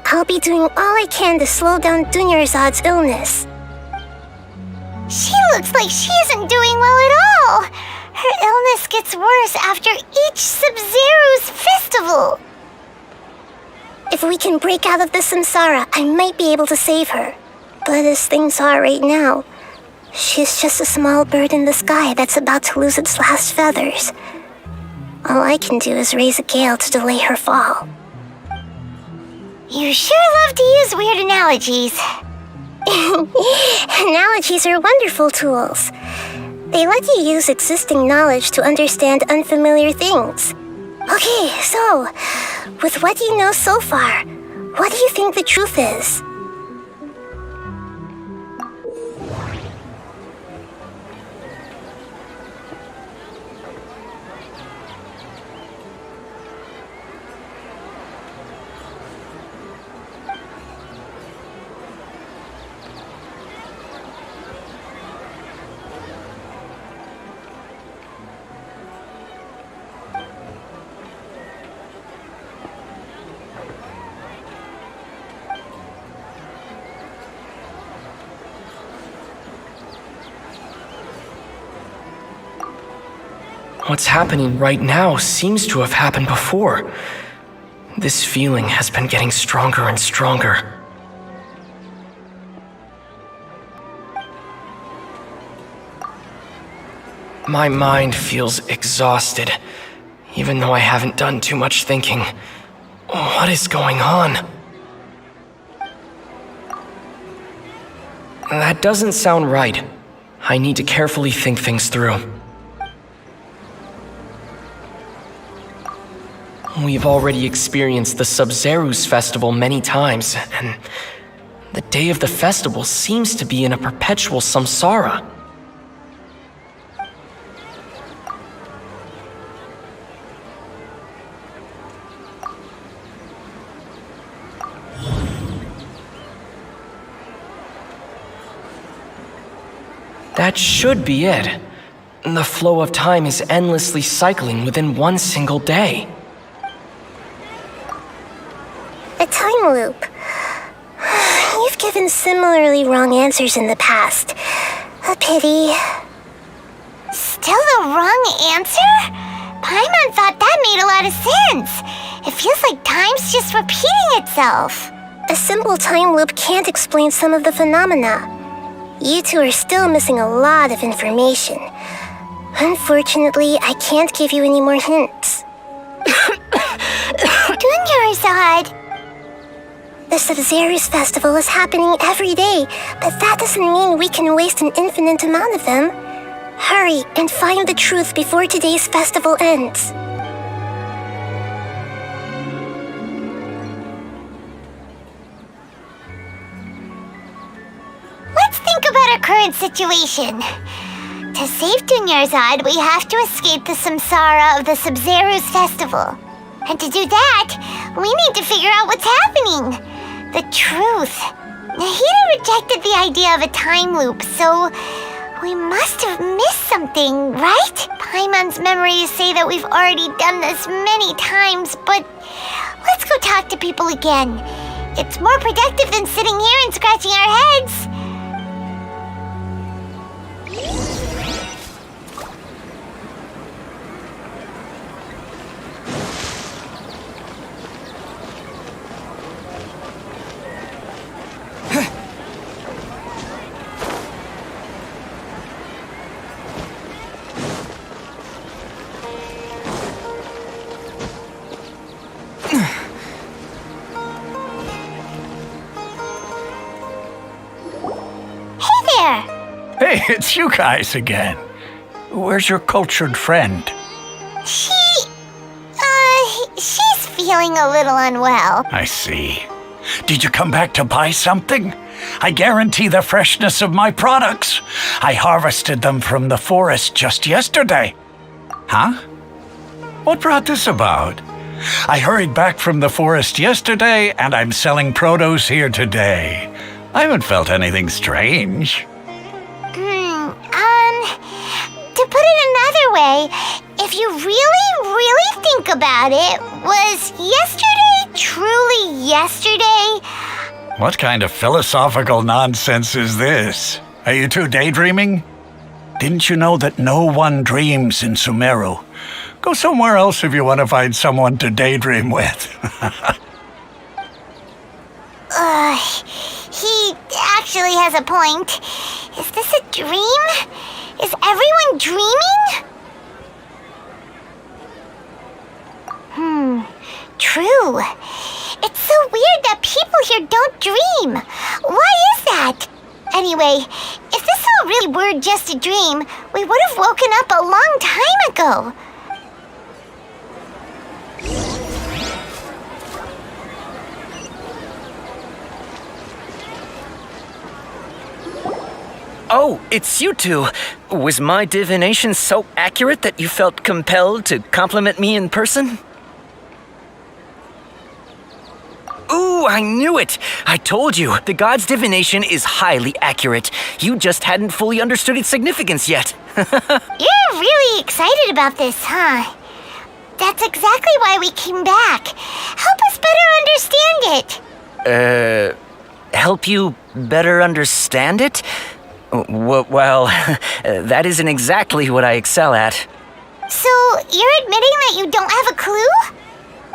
I'll be doing all I can to slow down Dunyarzad's illness. She looks like she isn't doing well at all. Her illness gets worse after each SABZERUZ festival. If we can break out of the samsara, I might be able to save her. But as things are right now, she's just a small bird in the sky that's about to lose its last feathers. All I can do is raise a gale to delay her fall. You sure love to use weird analogies. Analogies are wonderful tools. They let you use existing knowledge to understand unfamiliar things. Okay, so, with what you know so far, what do you think the truth is? What's happening right now seems to have happened before. This feeling has been getting stronger and stronger. My mind feels exhausted, even though I haven't done too much thinking. What is going on? That doesn't sound right. I need to carefully think things through. We've already experienced the SABZERUZ festival many times, and the day of the festival seems to be in a perpetual samsara. That should be it. The flow of time is endlessly cycling within one single day. A time loop. You've given similarly wrong answers in the past. A pity. Still the wrong answer? Paimon thought that made a lot of sense. It feels like time's just repeating itself. A simple time loop can't explain some of the phenomena. You two are still missing a lot of information. Unfortunately, I can't give you any more hints. Dunyarzad. The SABZERUZ festival is happening every day, but that doesn't mean we can waste an infinite amount of them. Hurry and find the truth before today's festival ends. Let's think about our current situation. To save Dunyarzad, we have to escape the samsara of the SABZERUZ festival. And to do that, we need to figure out what's happening. The truth. Nahida rejected the idea of a time loop, so we must have missed something, right? Paimon's memories say that we've already done this many times, but let's go talk to people again. It's more productive than sitting here and scratching our heads. Hey, it's you guys again. Where's your cultured friend? She's feeling a little unwell. I see. Did you come back to buy something? I guarantee the freshness of my products. I harvested them from the forest just yesterday. Huh? What brought this about? I hurried back from the forest yesterday, and I'm selling produce here today. I haven't felt anything strange. To put it another way, if you really think about it, was yesterday truly yesterday? What kind of philosophical nonsense is this? Are you two daydreaming? Didn't you know that no one dreams in Sumeru? Go somewhere else if you want to find someone to daydream with. He actually has a point. Is this a dream? Is everyone dreaming? True. It's so weird that people here don't dream. Why is that? Anyway, if this all really were just a dream, we would have woken up a long time ago. Oh, it's you two. Was my divination so accurate that you felt compelled to compliment me in person? Ooh, I knew it! I told you, the god's divination is highly accurate. You just hadn't fully understood its significance yet. You're really excited about this, huh? That's exactly why we came back. Help us better understand it. Help you better understand it? Well, that isn't exactly what I excel at. So, you're admitting that you don't have a clue?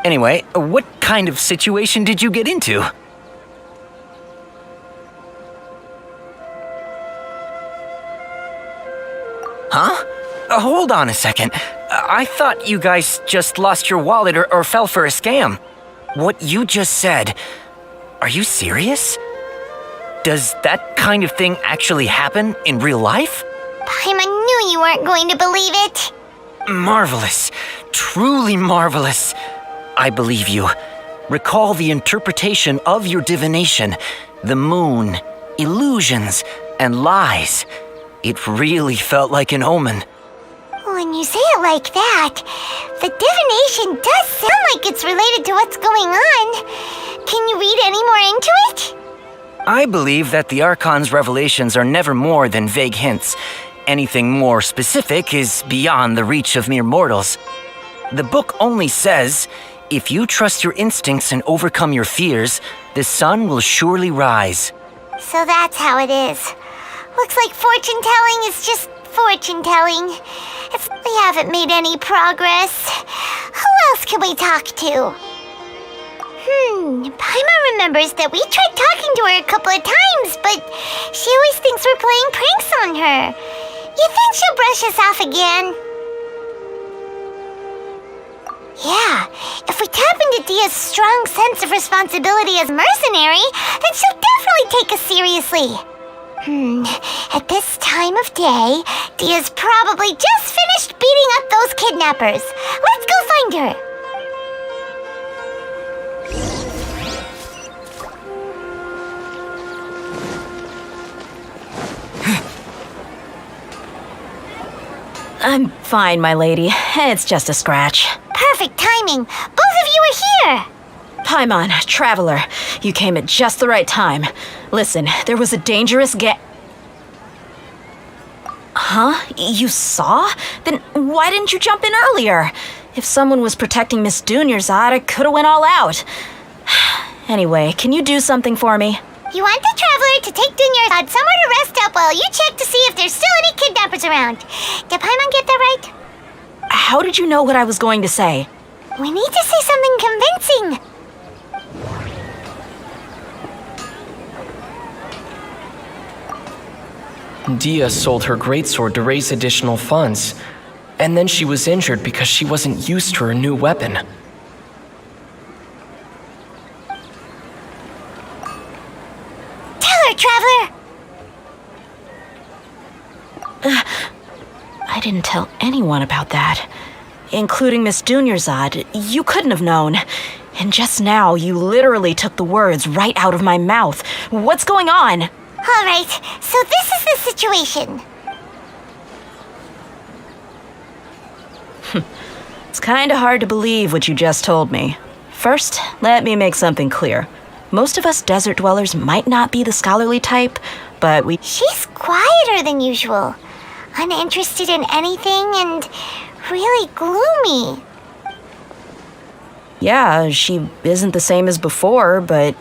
Anyway, what kind of situation did you get into? Huh? Hold on a second. I thought you guys just lost your wallet or fell for a scam. What you just said, are you serious? Does that kind of thing actually happen in real life? Paimon knew you weren't going to believe it. Marvelous. Truly marvelous. I believe you. Recall the interpretation of your divination, the moon, illusions, and lies. It really felt like an omen. When you say it like that, the divination does sound like it's related to what's going on. Can you read any more into it? I believe that the Archon's revelations are never more than vague hints. Anything more specific is beyond the reach of mere mortals. The book only says, if you trust your instincts and overcome your fears, the sun will surely rise. So that's how it is. Looks like fortune-telling is just fortune-telling. We haven't made any progress. Who else can we talk to? Paimon remembers that we tried talking to her a couple of times, but she always thinks we're playing pranks on her. You think she'll brush us off again? Yeah, if we tap into Dia's strong sense of responsibility as mercenary, then she'll definitely take us seriously. At this time of day, Dia's probably just finished beating up those kidnappers. Let's go find her. I'm fine, my lady. It's just a scratch. Perfect timing. Both of you are here. Paimon, traveler, you came at just the right time. Listen, there was a dangerous Huh? You saw? Then why didn't you jump in earlier? If someone was protecting Miss Dunyarzad, I could have went all out. Anyway, can you do something for me? You want the traveler to take Dunyarzad somewhere to rest up while you check to see if there's still any kidnappers around. Did Paimon get that right? How did you know what I was going to say? We need to say something convincing. Dia sold her greatsword to raise additional funds, and then she was injured because she wasn't used to her new weapon. Tell her, traveler! I didn't tell anyone about that, including Miss Dunyarzad. You couldn't have known. And just now, you literally took the words right out of my mouth. What's going on? All right, so this is the situation. It's kind of hard to believe what you just told me. First, let me make something clear. Most of us desert dwellers might not be the scholarly type, but we... She's quieter than usual. Uninterested in anything and really gloomy. Yeah, she isn't the same as before, but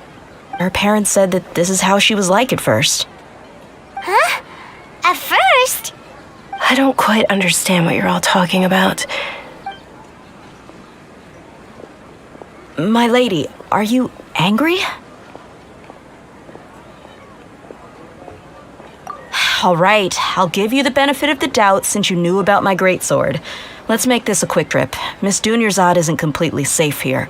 her parents said that this is how she was like at first. Huh? At first? I don't quite understand what you're all talking about. My lady, are you angry? All right, I'll give you the benefit of the doubt since you knew about my greatsword. Let's make this a quick trip. Miss Dunyarzad isn't completely safe here.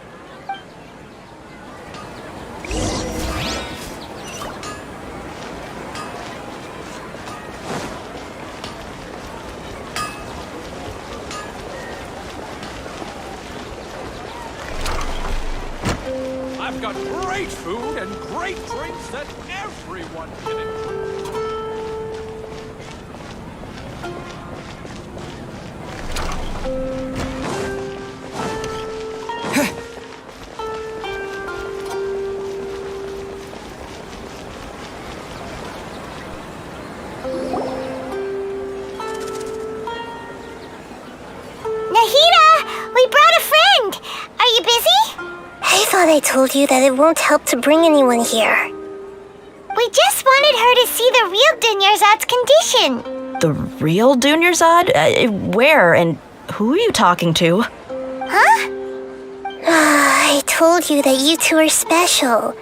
I've got great food and great drinks that everyone can enjoy. I thought I told you that it won't help to bring anyone here. We just wanted her to see the real Dunyarzad's condition. The real Dunyarzad? Where and who are you talking to? Huh? I told you that you two are special.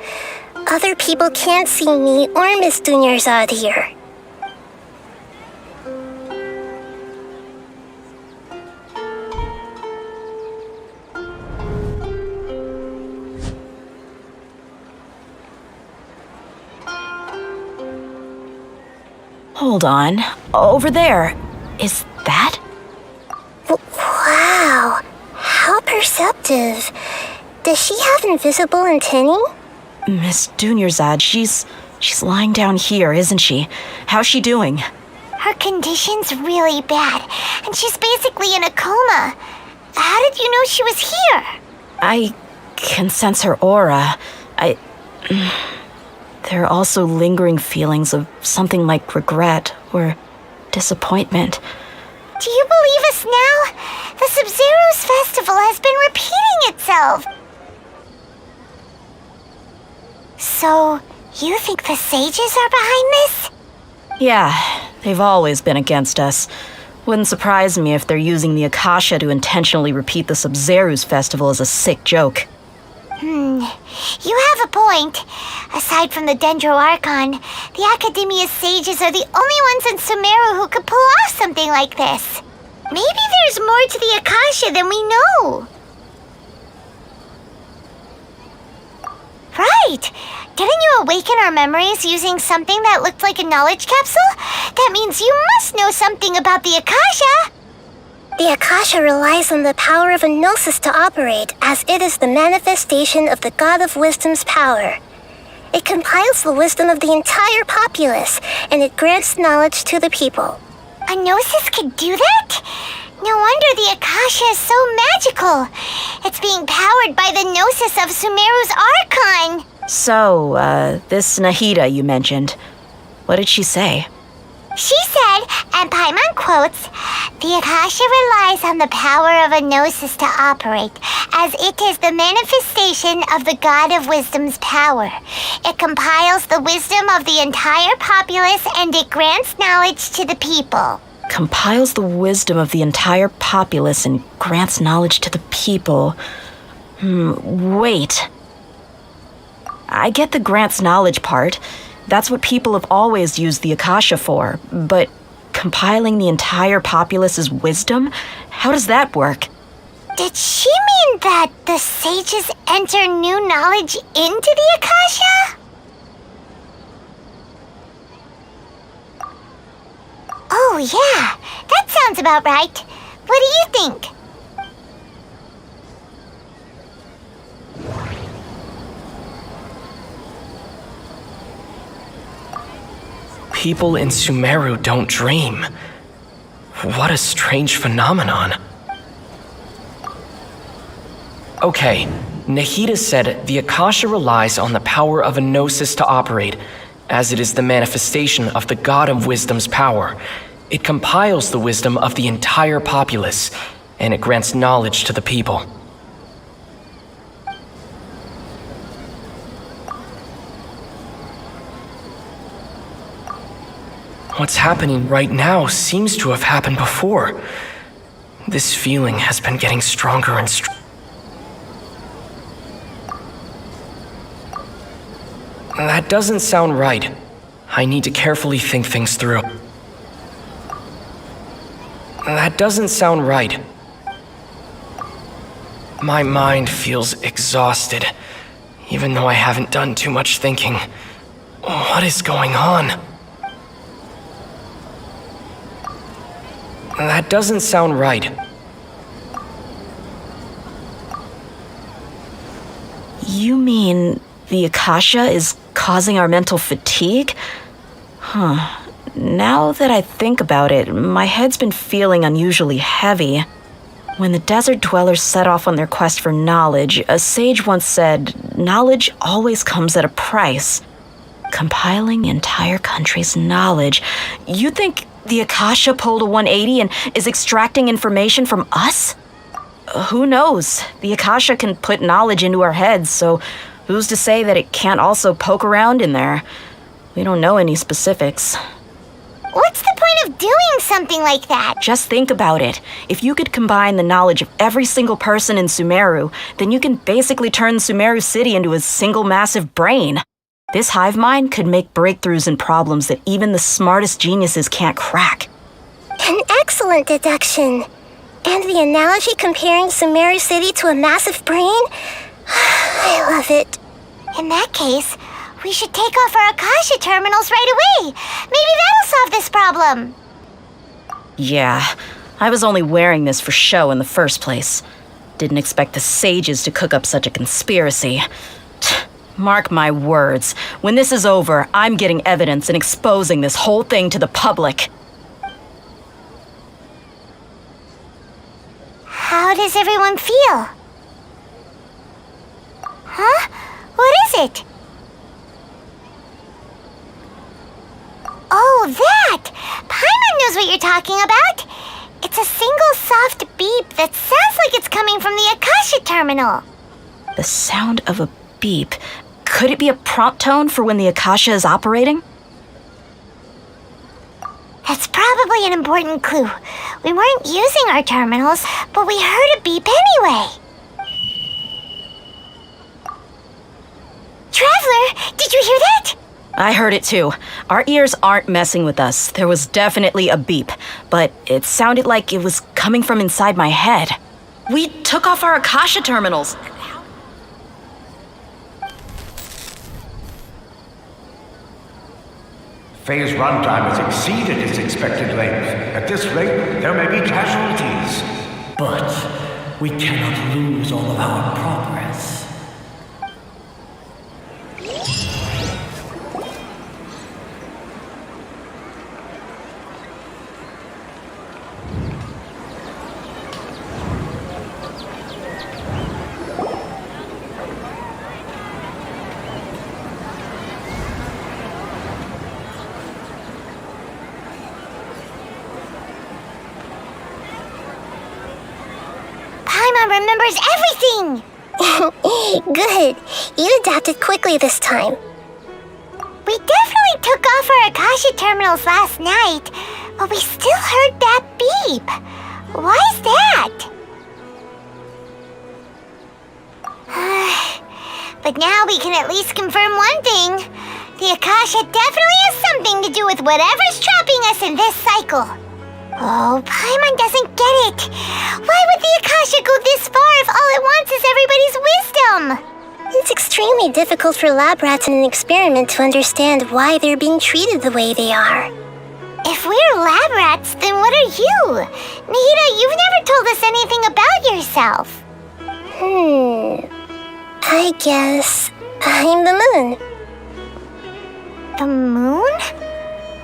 Other people can't see me or Miss Dunyarzad here. Hold on. Over there. Is that? Wow. How perceptive. Does she have invisible antennae? Miss Dunyarzad, she's lying down here, isn't she? How's she doing? Her condition's really bad, and she's basically in a coma. How did you know she was here? I can sense her aura. There are also lingering feelings of something like regret or disappointment. Do you believe us now? The SABZERUZ festival has been repeating itself. So, you think the sages are behind this? Yeah, they've always been against us. Wouldn't surprise me if they're using the Akasha to intentionally repeat the SABZERUZ festival as a sick joke. You have a point. Aside from the Dendro Archon, the Academia's sages are the only ones in Sumeru who could pull off something like this. Maybe there's more to the Akasha than we know. Right! Didn't you awaken our memories using something that looked like a knowledge capsule? That means you must know something about the Akasha! The Akasha relies on the power of a gnosis to operate, as it is the manifestation of the God of Wisdom's power. It compiles the wisdom of the entire populace, and it grants knowledge to the people. A gnosis could do that? No wonder the Akasha is so magical. It's being powered by the gnosis of Sumeru's Archon. So, this Nahida you mentioned, what did she say? She said, and Paimon quotes, "The Akasha relies on the power of a gnosis to operate, as it is the manifestation of the God of Wisdom's power. It compiles the wisdom of the entire populace and it grants knowledge to the people." Compiles the wisdom of the entire populace and grants knowledge to the people. Wait. I get the grants knowledge part. That's what people have always used the Akasha for. But compiling the entire populace's wisdom? How does that work? Did she mean that the sages enter new knowledge into the Akasha? Oh yeah, that sounds about right. What do you think? People in Sumeru don't dream. What a strange phenomenon. Okay, Nahida said the Akasha relies on the power of a gnosis to operate, as it is the manifestation of the God of Wisdom's power. It compiles the wisdom of the entire populace, and it grants knowledge to the people. What's happening right now seems to have happened before. This feeling has been getting stronger and stronger. That doesn't sound right. I need to carefully think things through. That doesn't sound right. My mind feels exhausted, even though I haven't done too much thinking. What is going on? That doesn't sound right. You mean the Akasha is causing our mental fatigue? Now that I think about it, my head's been feeling unusually heavy. When the desert dwellers set off on their quest for knowledge, a sage once said, knowledge always comes at a price. Compiling the entire country's knowledge. You think the Akasha pulled a 180 and is extracting information from us? Who knows? The Akasha can put knowledge into our heads, so who's to say that it can't also poke around in there? We don't know any specifics. What's the point of doing something like that? Just think about it. If you could combine the knowledge of every single person in Sumeru, then you can basically turn Sumeru City into a single massive brain. This hive mind could make breakthroughs in problems that even the smartest geniuses can't crack. An excellent deduction. And the analogy comparing Sumeru City to a massive brain? I love it. In that case, We should take off our Akasha terminals right away. Maybe that'll solve this problem. Yeah, I was only wearing this for show in the first place. Didn't expect the sages to cook up such a conspiracy. Mark my words, when this is over, I'm getting evidence and exposing this whole thing to the public. How does everyone feel? Huh? What is it? Oh, that! Paimon knows what you're talking about. It's a single soft beep that sounds like it's coming from the Akasha terminal. The sound of a beep. Could it be a prompt tone for when the Akasha is operating? That's probably an important clue. We weren't using our terminals, but we heard a beep anyway. Traveler, did you hear that? I heard it too. Our ears aren't messing with us. There was definitely a beep, but it sounded like it was coming from inside my head. We took off our Akasha terminals. Phase runtime has exceeded its expected length. At this rate, there may be casualties. But we cannot lose all of our progress. Remembers everything! Good. You adapted quickly this time. We definitely took off our Akasha terminals last night, but we still heard that beep. Why is that? But now we can at least confirm one thing. The Akasha definitely has something to do with whatever's trapping us in this cycle. Oh, Paimon doesn't get it. Why would the Akasha go this far if all it wants is everybody's wisdom? It's extremely difficult for lab rats in an experiment to understand why they're being treated the way they are. If we're lab rats, then what are you? Nahida, you've never told us anything about yourself. I guess I'm the moon. The moon?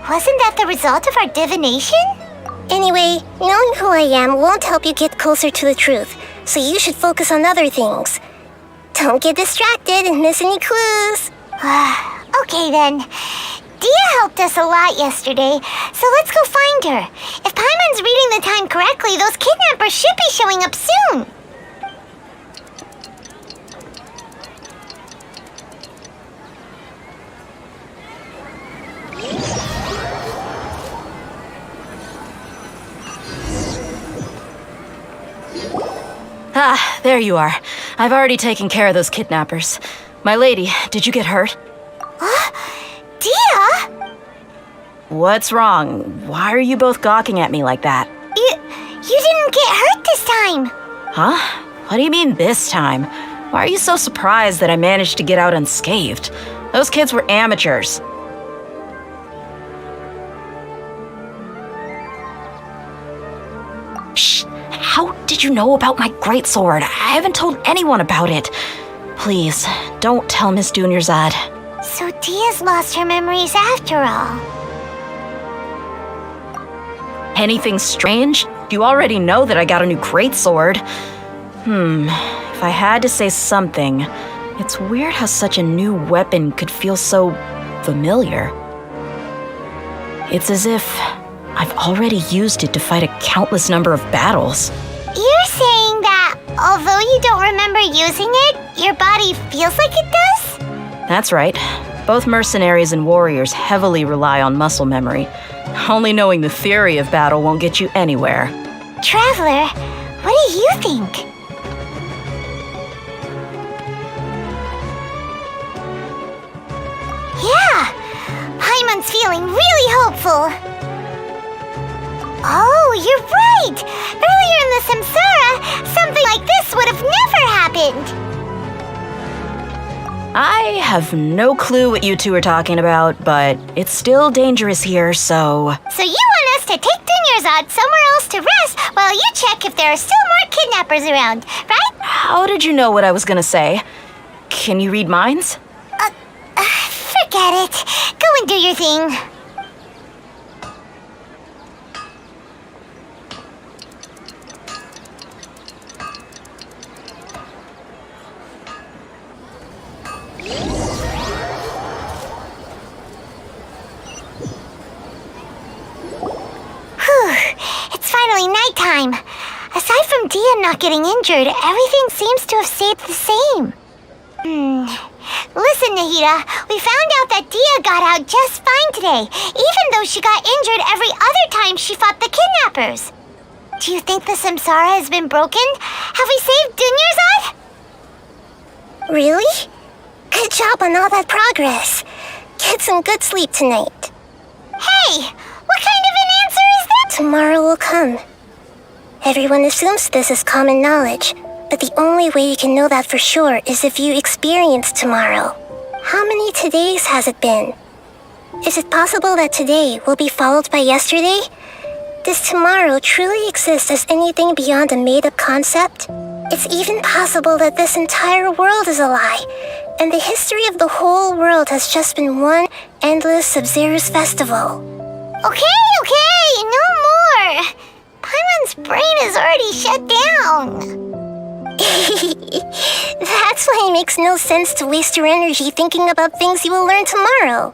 Wasn't that the result of our divination? Anyway, knowing who I am won't help you get closer to the truth, so you should focus on other things. Don't get distracted and miss any clues. Okay then. Dia helped us a lot yesterday, so let's go find her. If Paimon's reading the time correctly, those kidnappers should be showing up soon. Ah, there you are. I've already taken care of those kidnappers. My lady, did you get hurt? Dia? What's wrong? Why are you both gawking at me like that? You didn't get hurt this time. Huh? What do you mean this time? Why are you so surprised that I managed to get out unscathed? Those kids were amateurs. Shh! How did you know about my greatsword? I haven't told anyone about it. Please, don't tell Miss Dunyarzad. So Dia's lost her memories after all. Anything strange? You already know that I got a new greatsword. If I had to say something, it's weird how such a new weapon could feel so familiar. It's as if I've already used it to fight a countless number of battles. You're saying that although you don't remember using it, your body feels like it does? That's right. Both mercenaries and warriors heavily rely on muscle memory. Only knowing the theory of battle won't get you anywhere. Traveler, what do you think? Yeah, Paimon's feeling really hopeful. Oh, you're right! Earlier in the Samsara, something like this would have never happened! I have no clue what you two are talking about, but it's still dangerous here, so... So you want us to take Dunyarzad somewhere else to rest while you check if there are still more kidnappers around, right? How did you know what I was gonna say? Can you read minds? Forget it. Go and do your thing. It's finally nighttime. Aside from Dia not getting injured, everything seems to have stayed the same. Listen, Nahida, we found out that Dia got out just fine today, even though she got injured every other time she fought the kidnappers. Do you think the Samsara has been broken? Have we saved Dunyarzad? Really? Good job on all that progress. Get some good sleep tonight. Hey, what kind of an answer is that? Tomorrow will come. Everyone assumes this is common knowledge, but the only way you can know that for sure is if you experience tomorrow. How many todays has it been? Is it possible that today will be followed by yesterday? Does tomorrow truly exist as anything beyond a made-up concept? It's even possible that this entire world is a lie, and the history of the whole world has just been one endless SABZERUZ festival. Okay, no more. Paimon's brain is already shut down. That's why it makes no sense to waste your energy thinking about things you will learn tomorrow.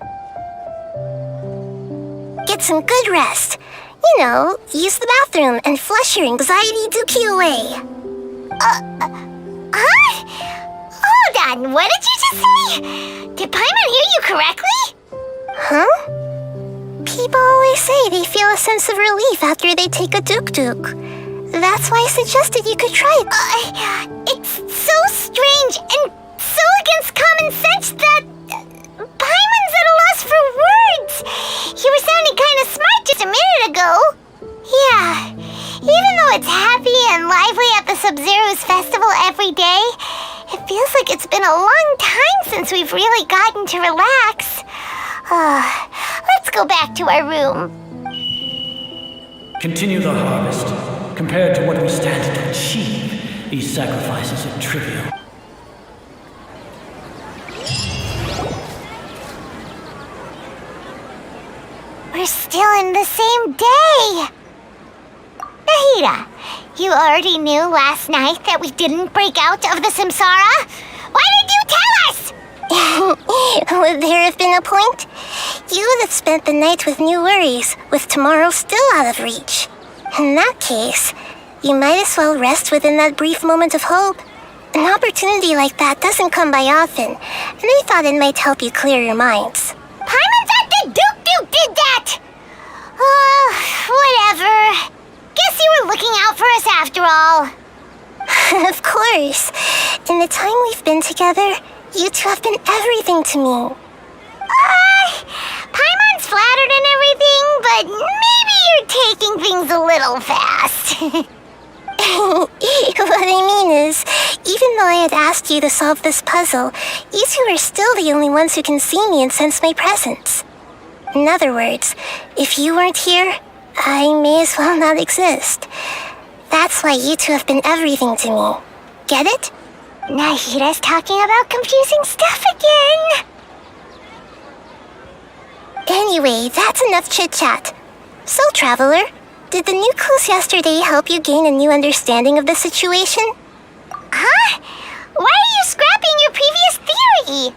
Get some good rest. You know, use the bathroom and flush your anxiety dookie away. Huh? Hold on, what did you just say? Did Paimon hear you correctly? Huh? People always say they feel a sense of relief after they take a duk-duk. That's why I suggested you could try it. It's so strange and so against common sense that Paimon's at a loss for words. You were sounding kind of smart just a minute ago. Yeah, even though it's happy and lively at the SABZERUZ festival every day, it feels like it's been a long time since we've really gotten to relax. Let's go back to our room. Continue the harvest. Compared to what we stand to achieve, these sacrifices are trivial. We're still in the same day. Nahida, you already knew last night that we didn't break out of the Samsara? Why did you tell us? Would there have been a point? You would have spent the night with new worries, with tomorrow still out of reach. In that case, you might as well rest within that brief moment of hope. An opportunity like that doesn't come by often, and I thought it might help you clear your minds. Paimon's at the Duke did that! Whatever. Guess you were looking out for us after all. Of course. In the time we've been together, you two have been everything to me. Paimon's flattered and everything, but maybe you're taking things a little fast. What I mean is, even though I had asked you to solve this puzzle, you two are still the only ones who can see me and sense my presence. In other words, if you weren't here, I may as well not exist. That's why you two have been everything to me. Get it? Nahida's talking about confusing stuff again. Anyway, that's enough chit-chat. So, Traveler, did the new clues yesterday help you gain a new understanding of the situation? Huh? Why are you scrapping your previous theory?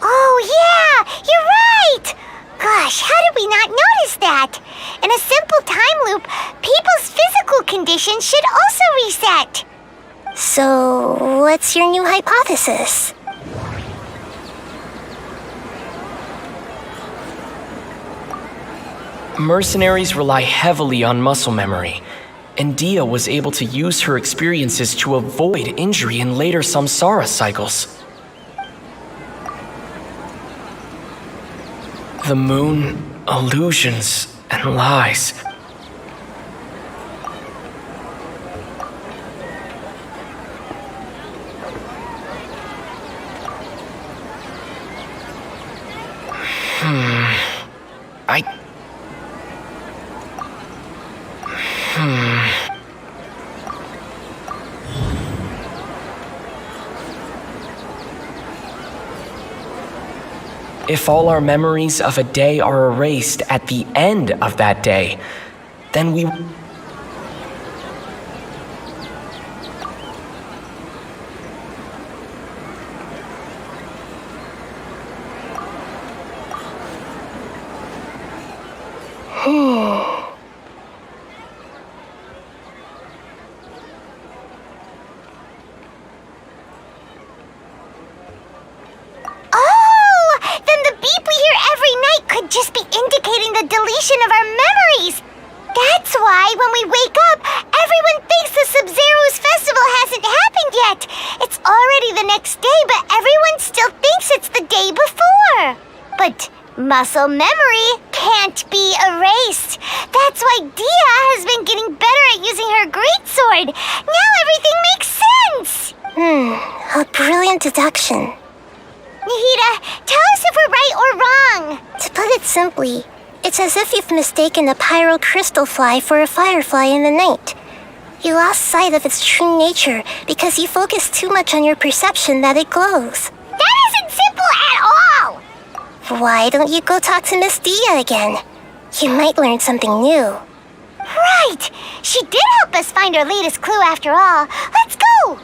Oh yeah, you're right! Gosh, how did we not notice that? In a simple time loop, people's physical condition should also reset. So, what's your new hypothesis? Mercenaries rely heavily on muscle memory, and Dia was able to use her experiences to avoid injury in later samsara cycles. The moon, illusions, and lies. If all our memories of a day are erased at the end of that day, then we... just be indicating the deletion of our memories. That's why when we wake up, everyone thinks the SABZERUZ festival hasn't happened yet. It's already the next day, but everyone still thinks it's the day before. But muscle memory can't be erased. That's why Dia has been getting better at using her greatsword. Now everything makes sense. A brilliant deduction. Nahida, tell us if we're right or wrong. To put it simply, it's as if you've mistaken a pyro crystal fly for a firefly in the night. You lost sight of its true nature because you focused too much on your perception that it glows. That isn't simple at all! Why don't you go talk to Miss Dia again? You might learn something new. Right! She did help us find our latest clue after all. Let's go!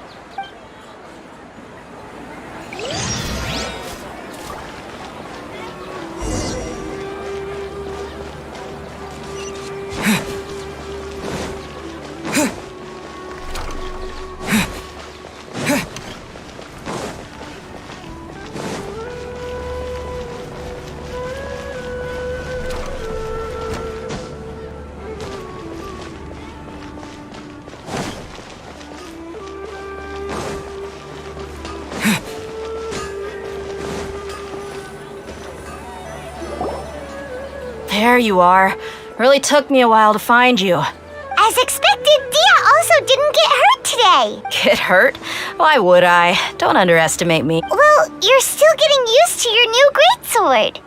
There you are. Really took me a while to find you. As expected, Dia also didn't get hurt today. Get hurt? Why would I? Don't underestimate me. Well, you're still getting used to your new greatsword.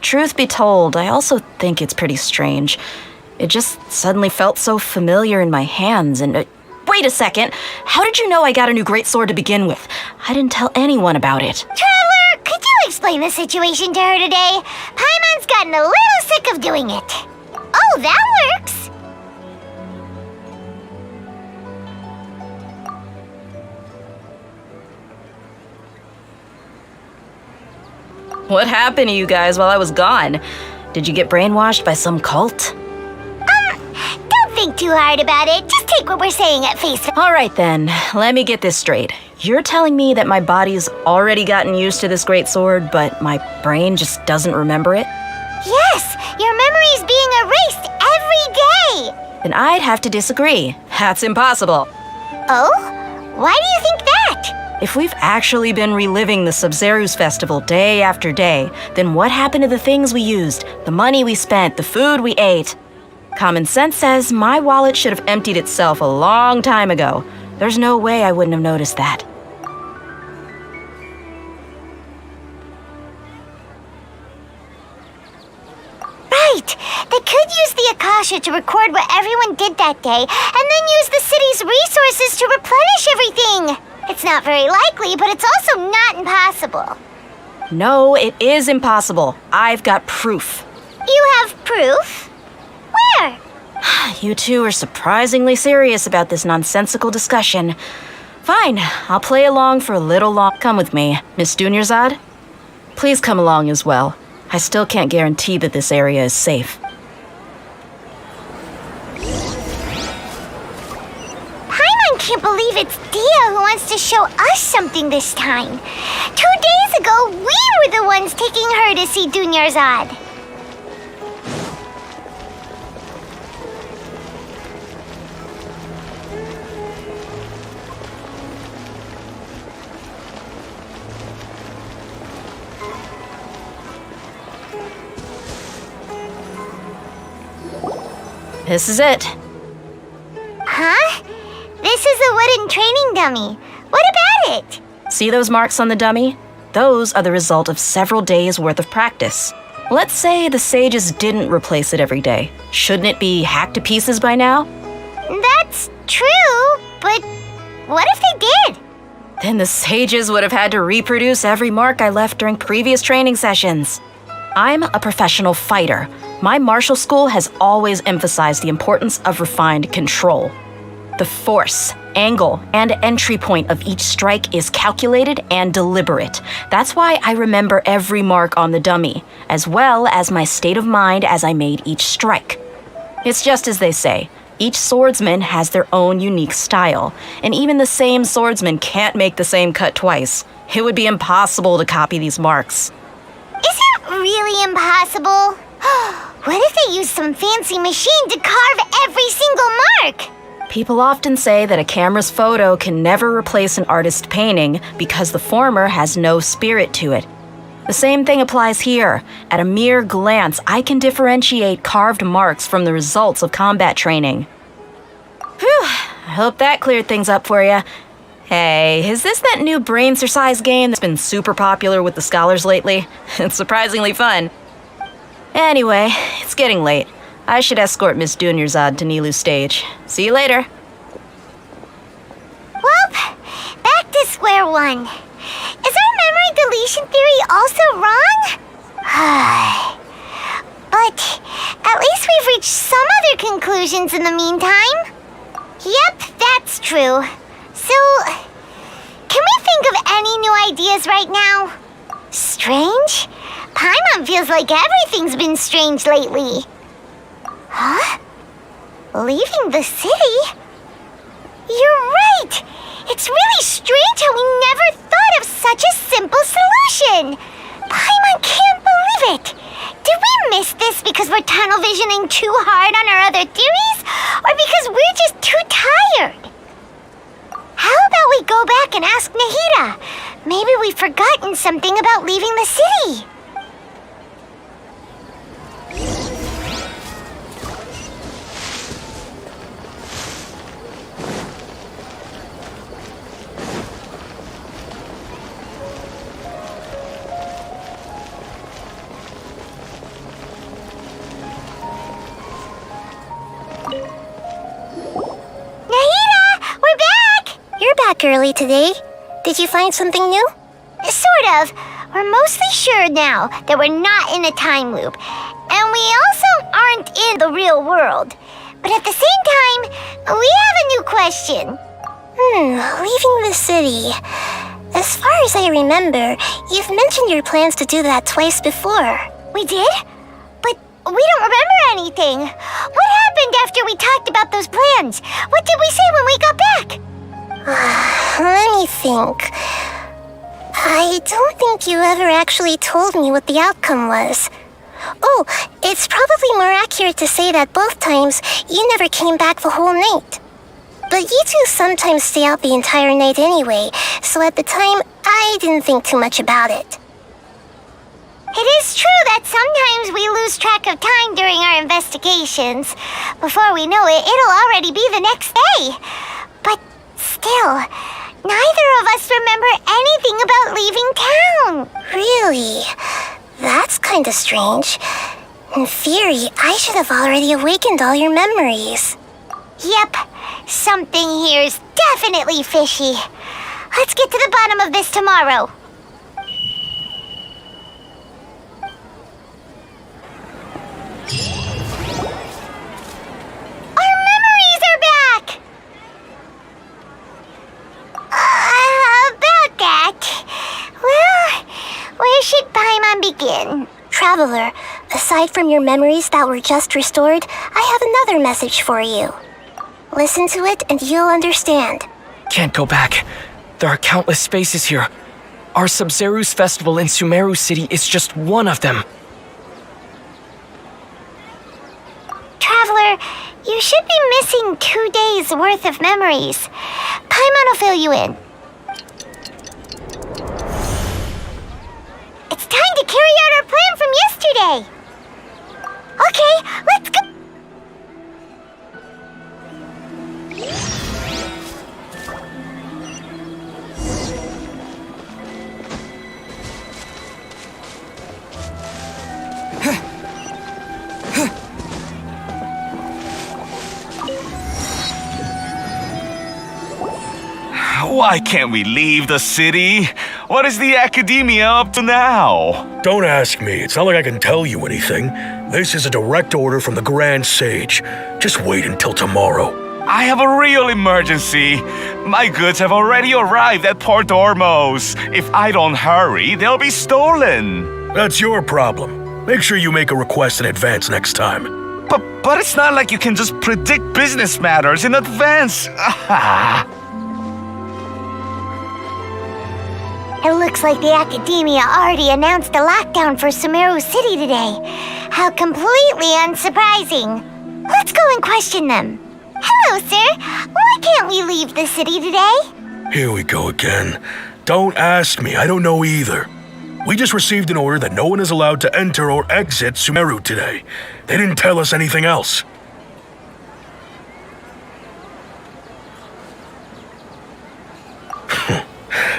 Truth be told, I also think it's pretty strange. It just suddenly felt so familiar in my hands and... wait a second! How did you know I got a new greatsword to begin with? I didn't tell anyone about it. Traveler, could you explain the situation to her today? Paimon's gotten a little sick of doing it. Oh, that works! What happened to you guys while I was gone? Did you get brainwashed by some cult? Don't think too hard about it. Just take what we're saying at face value. All right then, let me get this straight. You're telling me that my body's already gotten used to this greatsword, but my brain just doesn't remember it? Yes, your memory's being erased every day. Then I'd have to disagree. That's impossible. Oh? Why do you think that? If we've actually been reliving the SABZERUZ festival day after day, then what happened to the things we used, the money we spent, the food we ate? Common sense says my wallet should have emptied itself a long time ago. There's no way I wouldn't have noticed that. Right! They could use the Akasha to record what everyone did that day, and then use the city's resources to replenish everything! It's not very likely, but it's also not impossible. No, it is impossible. I've got proof. You have proof? Where? You two are surprisingly serious about this nonsensical discussion. Fine, I'll play along for a little long. Come with me, Miss Dunyarzad. Please come along as well. I still can't guarantee that this area is safe. Paimon can't believe it's Dia who wants to show us something this time. 2 days ago, we were the ones taking her to see Dunyarzad. This is it. Huh? This is a wooden training dummy. What about it? See those marks on the dummy? Those are the result of several days' worth of practice. Let's say the sages didn't replace it every day. Shouldn't it be hacked to pieces by now? That's true, but what if they did? Then the sages would have had to reproduce every mark I left during previous training sessions. I'm a professional fighter. My martial school has always emphasized the importance of refined control. The force, angle, and entry point of each strike is calculated and deliberate. That's why I remember every mark on the dummy, as well as my state of mind as I made each strike. It's just as they say, each swordsman has their own unique style, and even the same swordsman can't make the same cut twice. It would be impossible to copy these marks. Is it really impossible? What if they use some fancy machine to carve every single mark? People often say that a camera's photo can never replace an artist's painting because the former has no spirit to it. The same thing applies here. At a mere glance, I can differentiate carved marks from the results of combat training. Whew, I hope that cleared things up for you. Hey, is this that new brain exercise game that's been super popular with the scholars lately? It's surprisingly fun. Anyway, it's getting late. I should escort Miss Dunyarzad to Nilu's stage. See you later. Well, back to square one. Is our memory deletion theory also wrong? But at least we've reached some other conclusions in the meantime. Yep, that's true. So, can we think of any new ideas right now? Strange? Paimon feels like everything's been strange lately. Huh? Leaving the city? You're right! It's really strange how we never thought of such a simple solution! Paimon can't believe it! Did we miss this because we're tunnel visioning too hard on our other theories? Or because we're just too tired? How about we go back and ask Nahida? Maybe we've forgotten something about leaving the city. Early today. Did you find something new? Sort of. We're mostly sure now that we're not in a time loop. And we also aren't in the real world. But at the same time, we have a new question. Leaving the city. As far as I remember, you've mentioned your plans to do that twice before. We did? But we don't remember anything. What happened after we talked about those plans? What did we say when we got back? Let me think. I don't think you ever actually told me what the outcome was. Oh, it's probably more accurate to say that both times you never came back the whole night. But you two sometimes stay out the entire night anyway, so at the time, I didn't think too much about it. It is true that sometimes we lose track of time during our investigations. Before we know it, it'll already be the next day. But still, neither of us remember anything about leaving town. Really? That's kinda strange. In theory, I should have already awakened all your memories. Yep, something here's definitely fishy. Let's get to the bottom of this tomorrow. Our memories are back! About that, well, where should Paimon begin? Traveler, aside from your memories that were just restored, I have another message for you. Listen to it and you'll understand. Can't go back. There are countless spaces here. Our SABZERUZ festival in Sumeru City is just one of them. Traveler, you should be missing 2 days worth of memories. Paimon will fill you in. It's time to carry out our plan from yesterday. Okay, let's go. Why can't we leave the city? What is the academia up to now? Don't ask me. It's not like I can tell you anything. This is a direct order from the Grand Sage. Just wait until tomorrow. I have a real emergency. My goods have already arrived at Port Ormos. If I don't hurry, they'll be stolen. That's your problem. Make sure you make a request in advance next time. But it's not like you can just predict business matters in advance. It looks like the Academia already announced a lockdown for Sumeru City today. How completely unsurprising. Let's go and question them. Hello, sir. Why can't we leave the city today? Here we go again. Don't ask me. I don't know either. We just received an order that no one is allowed to enter or exit Sumeru today. They didn't tell us anything else.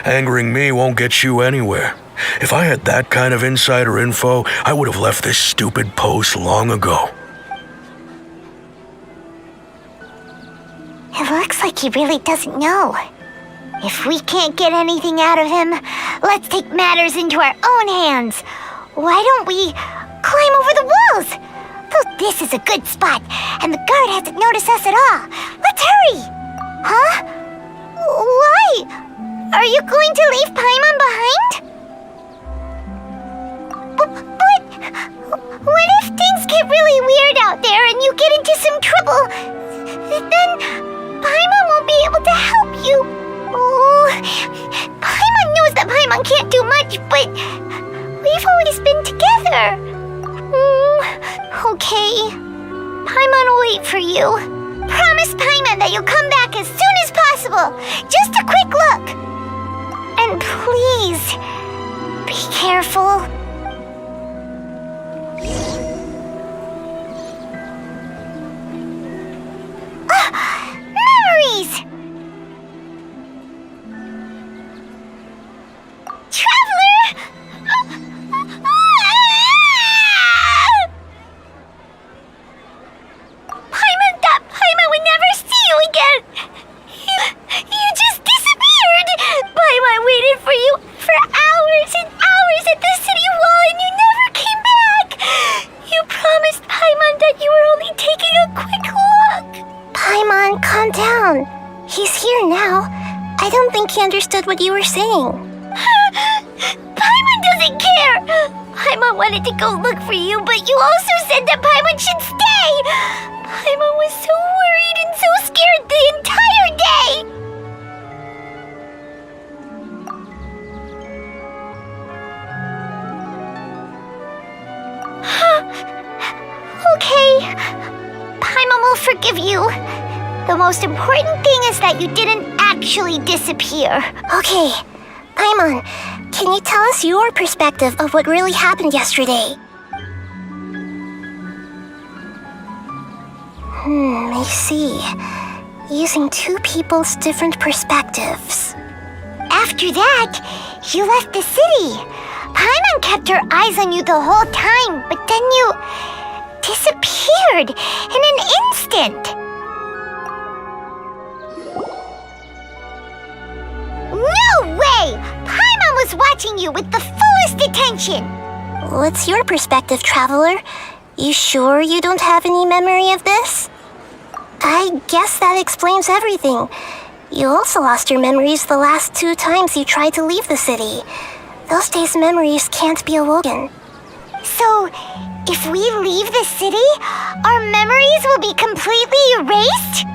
Angering me won't get you anywhere. If I had that kind of insider info, I would have left this stupid post long ago. It looks like he really doesn't know. If we can't get anything out of him, let's take matters into our own hands. Why don't we climb over the walls? Though this is a good spot, and the guard hasn't noticed us at all. Let's hurry! Huh? Why? Are you going to leave Paimon behind? But what if things get really weird out there and you get into some trouble? Then Paimon won't be able to help you. Oh, Paimon knows that Paimon can't do much, but we've always been together. Okay. Paimon will wait for you. Promise Paimon that you'll come back as soon as possible. Just a quick look. And please, be careful. Memories! Traveler! Paimon thought Paimon would never see you again. You just disappeared. Paimon waited for you for hours and hours at the city wall and you never came back. You promised Paimon that you were only taking a quick look. Paimon, calm down. He's here now. I don't think he understood what you were saying. Paimon doesn't care. Paimon wanted to go look for you, but you also said that Paimon should stay. Paimon was so worried and so scared the entire day. Okay. Paimon will forgive you. The most important thing is that you didn't actually disappear. Okay. Paimon, can you tell us your perspective of what really happened yesterday? I see. Using two people's different perspectives. After that, you left the city. Paimon kept her eyes on you the whole time, but then you disappeared in an instant. No way! Paimon was watching you with the fullest attention. What's your perspective, Traveler? You sure you don't have any memory of this? I guess that explains everything. You also lost your memories the last 2 times you tried to leave the city. Those days' memories can't be awoken. So, if we leave the city, our memories will be completely erased?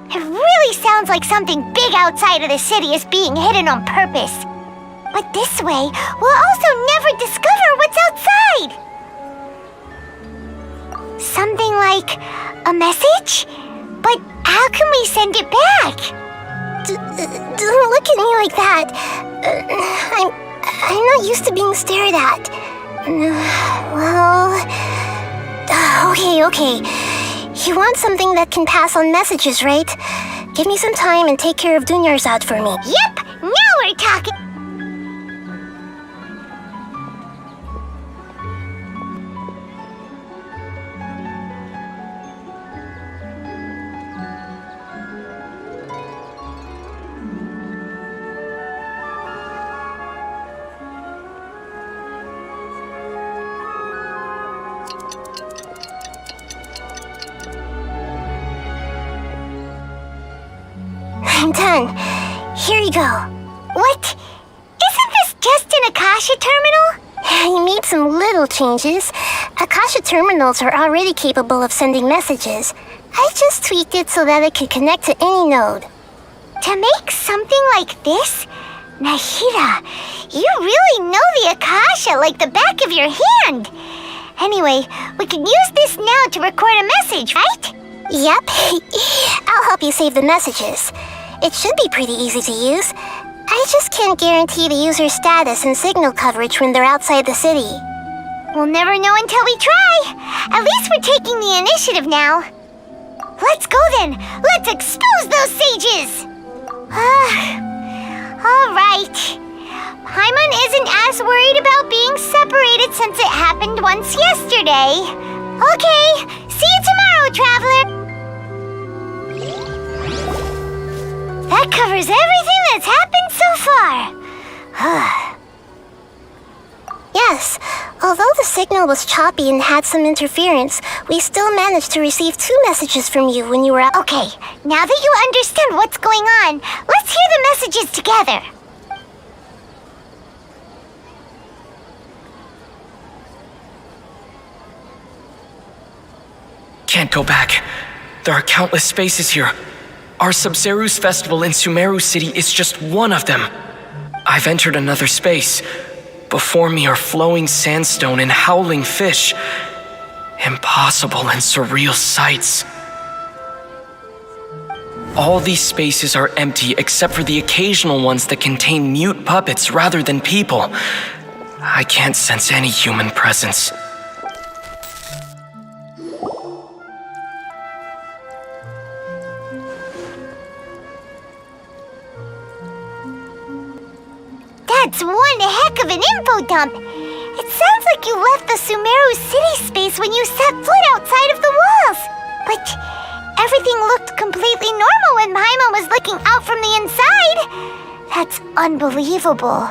It really sounds like something big outside of the city is being hidden on purpose. But this way, we'll also never discover what's outside. Something like a message? But how can we send it back? Don't look at me like that. I'm not used to being stared at. Well... Okay. You want something that can pass on messages, right? Give me some time and take care of Dunyarzad for me. Yep, now we're talking. I'm done. Here you go. What? Isn't this just an Akasha terminal? You made some little changes. Akasha terminals are already capable of sending messages. I just tweaked it so that it could connect to any node. To make something like this? Nahida, you really know the Akasha like the back of your hand. Anyway, we can use this now to record a message, right? Yep. I'll help you save the messages. It should be pretty easy to use. I just can't guarantee the user's status and signal coverage when they're outside the city. We'll never know until we try. At least we're taking the initiative now. Let's go then. Let's expose those sages. All right. Paimon isn't as worried about being separated since it happened once yesterday. Okay, see you tomorrow, Traveler. That covers everything that's happened so far. Yes, although the signal was choppy and had some interference, we still managed to receive 2 messages from you when you were out. Okay, now that you understand what's going on, let's hear the messages together. Can't go back. There are countless spaces here. Our SABZERUZ festival in Sumeru City is just one of them. I've entered another space. Before me are flowing sandstone and howling fish. Impossible and surreal sights. All these spaces are empty except for the occasional ones that contain mute puppets rather than people. I can't sense any human presence. That's one heck of an info dump. It sounds like you left the Sumeru City space when you set foot outside of the walls. But everything looked completely normal when Paimon was looking out from the inside. That's unbelievable.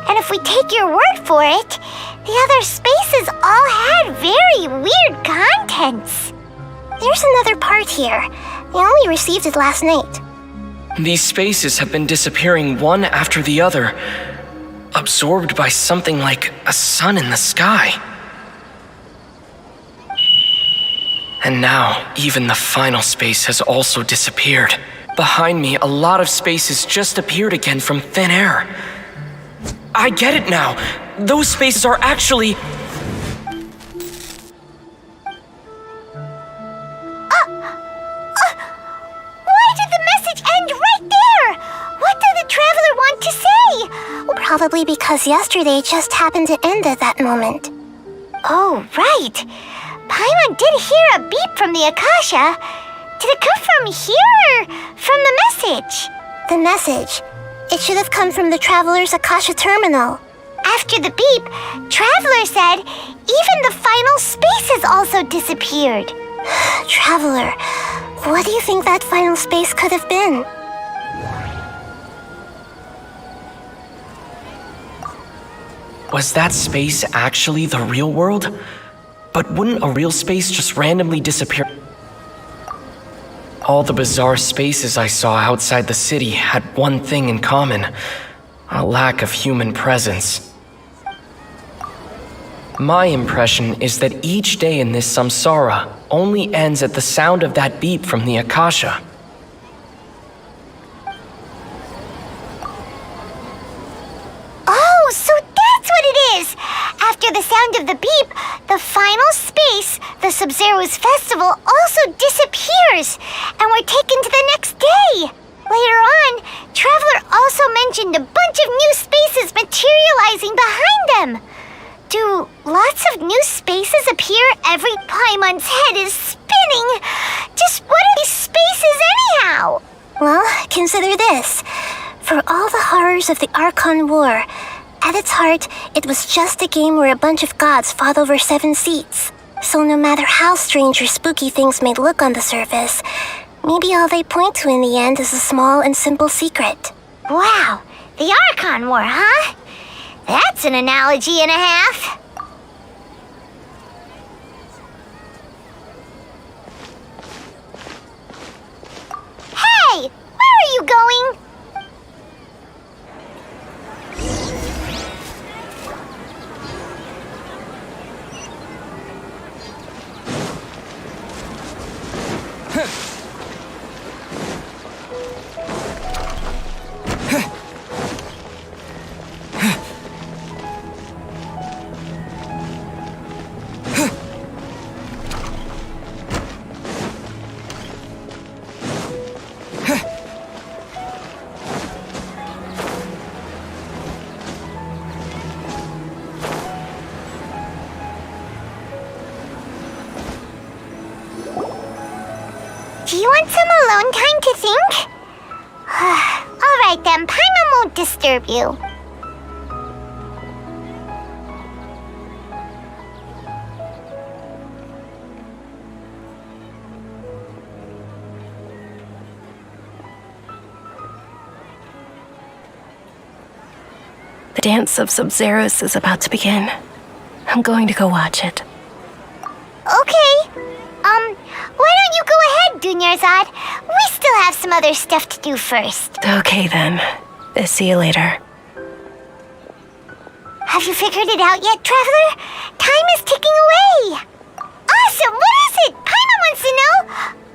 And if we take your word for it, the other spaces all had very weird contents. There's another part here. I only received it last night. These spaces have been disappearing one after the other, absorbed by something like a sun in the sky. And now, even the final space has also disappeared. Behind me, a lot of spaces just appeared again from thin air. I get it now. Those spaces are actually... Why did the message end right there? What did the Traveler want to say? Probably because yesterday just happened to end at that moment. Oh, right. Paimon did hear a beep from the Akasha. Did it come from here or from the message? The message. It should have come from the Traveler's Akasha terminal. After the beep, Traveler said even the final spaces also disappeared. Traveler, what do you think that final space could have been? Was that space actually the real world? But wouldn't a real space just randomly disappear? All the bizarre spaces I saw outside the city had one thing in common: a lack of human presence. My impression is that each day in this samsara only ends at the sound of that beep from the Akasha. Oh, so that's what it is! After the sound of the beep, the final space, the SABZERUZ festival, also disappears, and we're taken to the next day. Later on, Traveler also mentioned a bunch of new spaces materializing behind them. Do lots of new spaces appear every Paimon's head is spinning? Just what are these spaces anyhow? Well, consider this. For all the horrors of the ARCHON War, at its heart, it was just a game where a bunch of gods fought over 7 seats. So no matter how strange or spooky things may look on the surface, maybe all they point to in the end is a small and simple secret. Wow, the ARCHON War, huh? That's an analogy and a half. Hey, where are you going? disturb you. The dance of SABZERUZ is about to begin. I'm going to go watch it. Okay. Why don't you go ahead, Dunyarzad? We still have some other stuff to do first. Okay then. See you later. Have you figured it out yet, Traveler? Time is ticking away. Awesome! What is it? Paimon wants to know.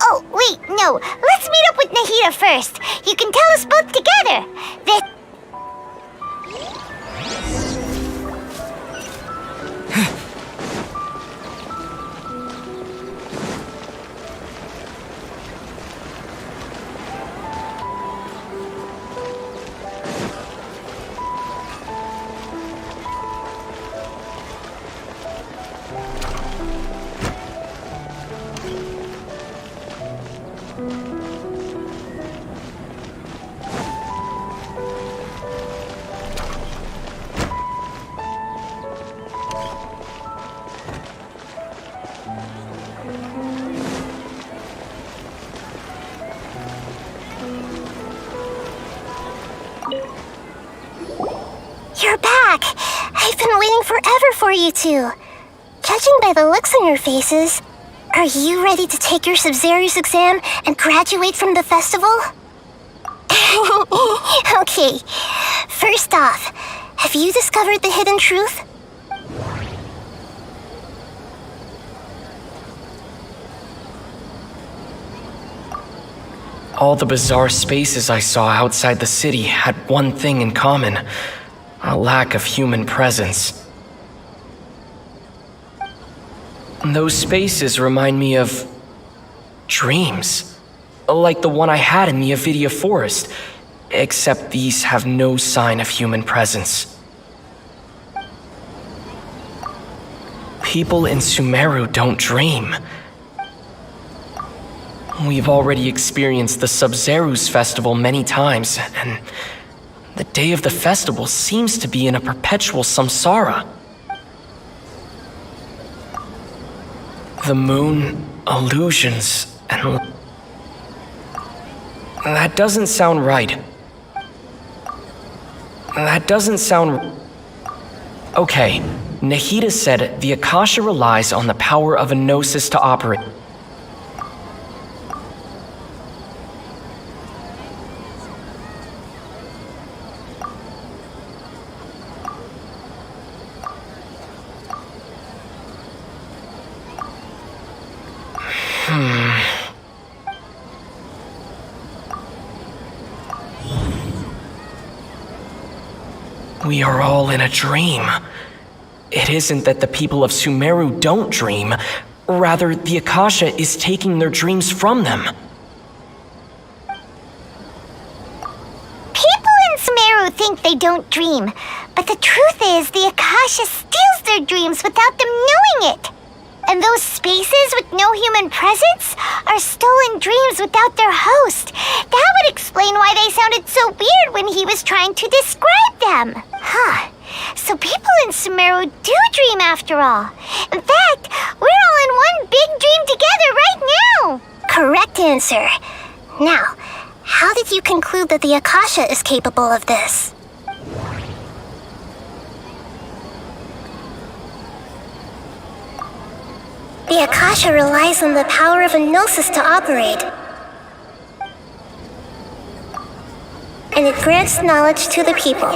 Oh, wait, no. Let's meet up with Nahida first. You can tell us both together. You're back! I've been waiting forever for you two. Judging by the looks on your faces, are you ready to take your SABZERUZ exam and graduate from the festival? Okay, first off, have you discovered the hidden truth? All the bizarre spaces I saw outside the city had one thing in common: a lack of human presence. Those spaces remind me of dreams, like the one I had in the Avidia Forest, except these have no sign of human presence. People in Sumeru don't dream. We've already experienced the SABZERUZ festival many times, and the day of the festival seems to be in a perpetual samsara. The moon, illusions, and... That doesn't sound right. That doesn't sound... Okay, Nahida said the Akasha relies on the power of a gnosis to operate. We are all in a dream. It isn't that the people of Sumeru don't dream, rather the Akasha is taking their dreams from them. People in Sumeru think they don't dream, but the truth is the Akasha steals their dreams without them knowing it. And those spaces with no human presence are stolen dreams without their host. That would explain why they sounded so weird when he was trying to describe them. Huh. So people in Sumeru do dream after all. In fact, we're all in one big dream together right now. Correct answer. Now, how did you conclude that the Akasha is capable of this? The Akasha relies on the power of a gnosis to operate. And it grants knowledge to the people.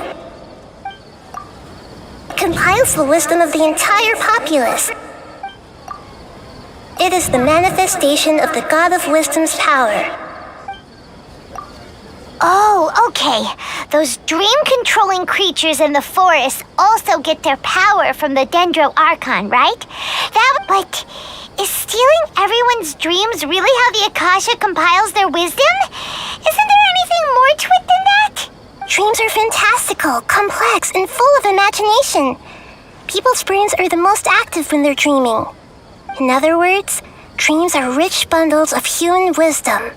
It compiles the wisdom of the entire populace. It is the manifestation of the God of Wisdom's power. Oh, okay. Those dream-controlling creatures in the forest also get their power from the Dendro Archon, right? But is stealing everyone's dreams really how the Akasha compiles their wisdom? Isn't there anything more to it than that? Dreams are fantastical, complex, and full of imagination. People's brains are the most active when they're dreaming. In other words, dreams are rich bundles of human wisdom.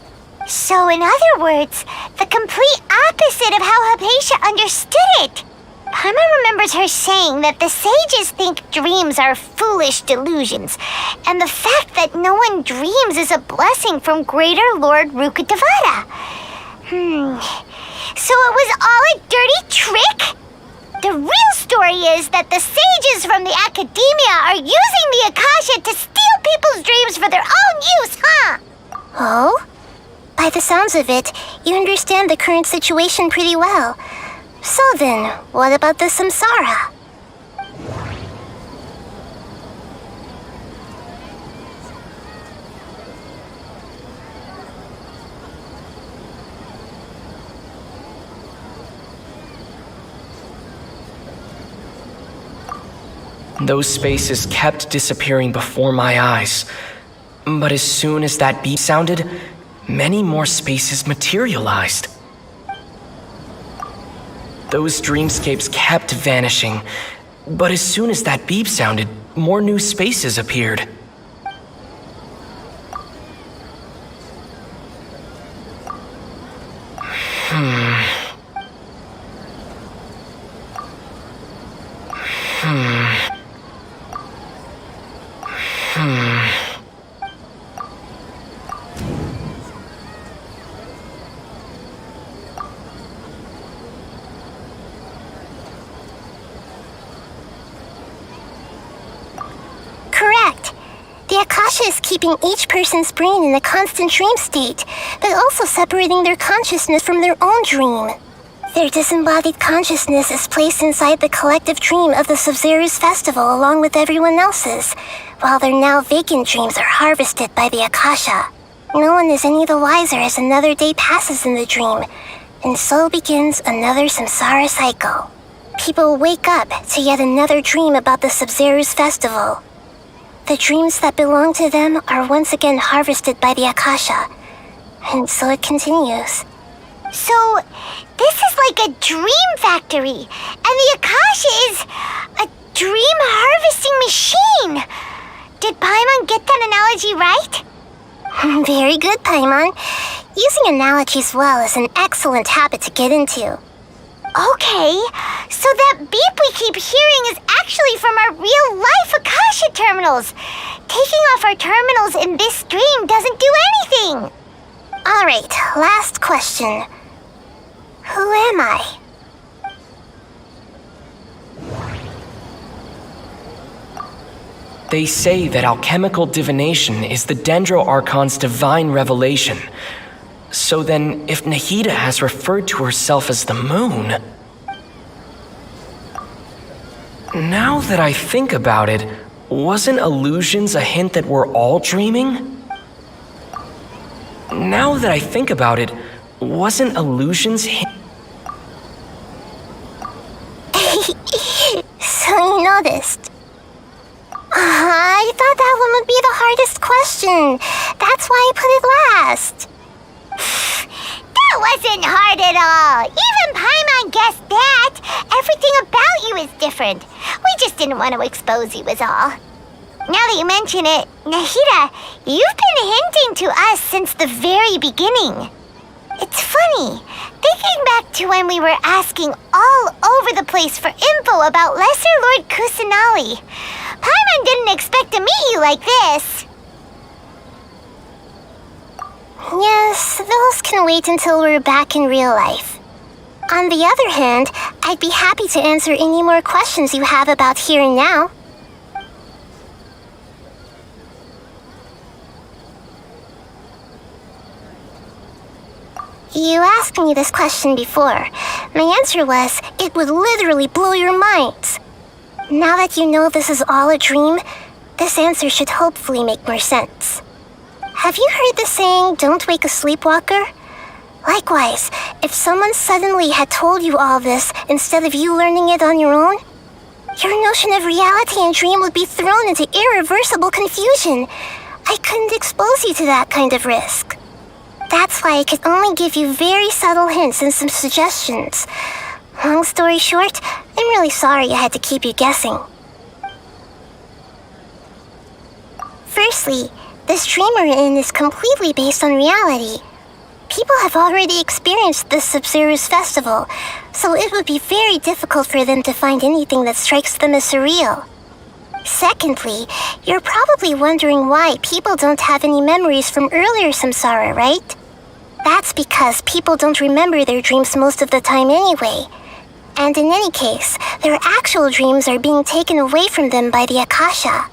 So in other words, the complete opposite of how Hypatia understood it. Paimon remembers her saying that the sages think dreams are foolish delusions, and the fact that no one dreams is a blessing from Greater Lord Rukkhadevata. So it was all a dirty trick? The real story is that the sages from the academia are using the Akasha to steal people's dreams for their own use, huh? Oh? By the sounds of it, you understand the current situation pretty well. So then, what about the samsara? Those spaces kept disappearing before my eyes. But as soon as that beep sounded, many more spaces materialized. Those dreamscapes kept vanishing, but as soon as that beep sounded, more new spaces appeared. Correct. The Akasha is keeping each person's brain in a constant dream state, but also separating their consciousness from their own dream. Their disembodied consciousness is placed inside the collective dream of the SABZERUZ festival along with everyone else's, while their now vacant dreams are harvested by the Akasha. No one is any the wiser as another day passes in the dream, and so begins another samsara cycle. People wake up to yet another dream about the SABZERUZ festival. The dreams that belong to them are once again harvested by the Akasha, and so it continues. So, this is like a dream factory, and the Akasha is a dream harvesting machine. Did Paimon get that analogy right? Very good, Paimon. Using analogies well is an excellent habit to get into. Okay, so that beep we keep hearing is actually from our real-life Akasha terminals. Taking off our terminals in this dream doesn't do anything. All right, last question. Who am I? They say that alchemical divination is the Dendro-Archon's divine revelation. So then, if Nahida has referred to herself as the moon... Now that I think about it, wasn't illusions a hint that we're all dreaming? Now that I think about it, wasn't illusions So you noticed. I thought that one would be the hardest question. That's why I put it last. That wasn't hard at all. Even Paimon guessed that. Everything about you is different. We just didn't want to expose you is all. Now that you mention it, Nahida, you've been hinting to us since the very beginning. It's funny, thinking back to when we were asking all over the place for info about Lesser Lord Kusanali. Paimon didn't expect to meet you like this. Yes, those can wait until we're back in real life. On the other hand, I'd be happy to answer any more questions you have about here and now. You asked me this question before. My answer was, it would literally blow your minds. Now that you know this is all a dream, this answer should hopefully make more sense. Have you heard the saying, don't wake a sleepwalker? Likewise, if someone suddenly had told you all this instead of you learning it on your own, your notion of reality and dream would be thrown into irreversible confusion. I couldn't expose you to that kind of risk. That's why I could only give you very subtle hints and some suggestions. Long story short, I'm really sorry I had to keep you guessing. Firstly, this dream we're in is completely based on reality. People have already experienced this SABZERUZ festival, so it would be very difficult for them to find anything that strikes them as surreal. Secondly, you're probably wondering why people don't have any memories from earlier samsara, right? That's because people don't remember their dreams most of the time anyway. And in any case, their actual dreams are being taken away from them by the Akasha.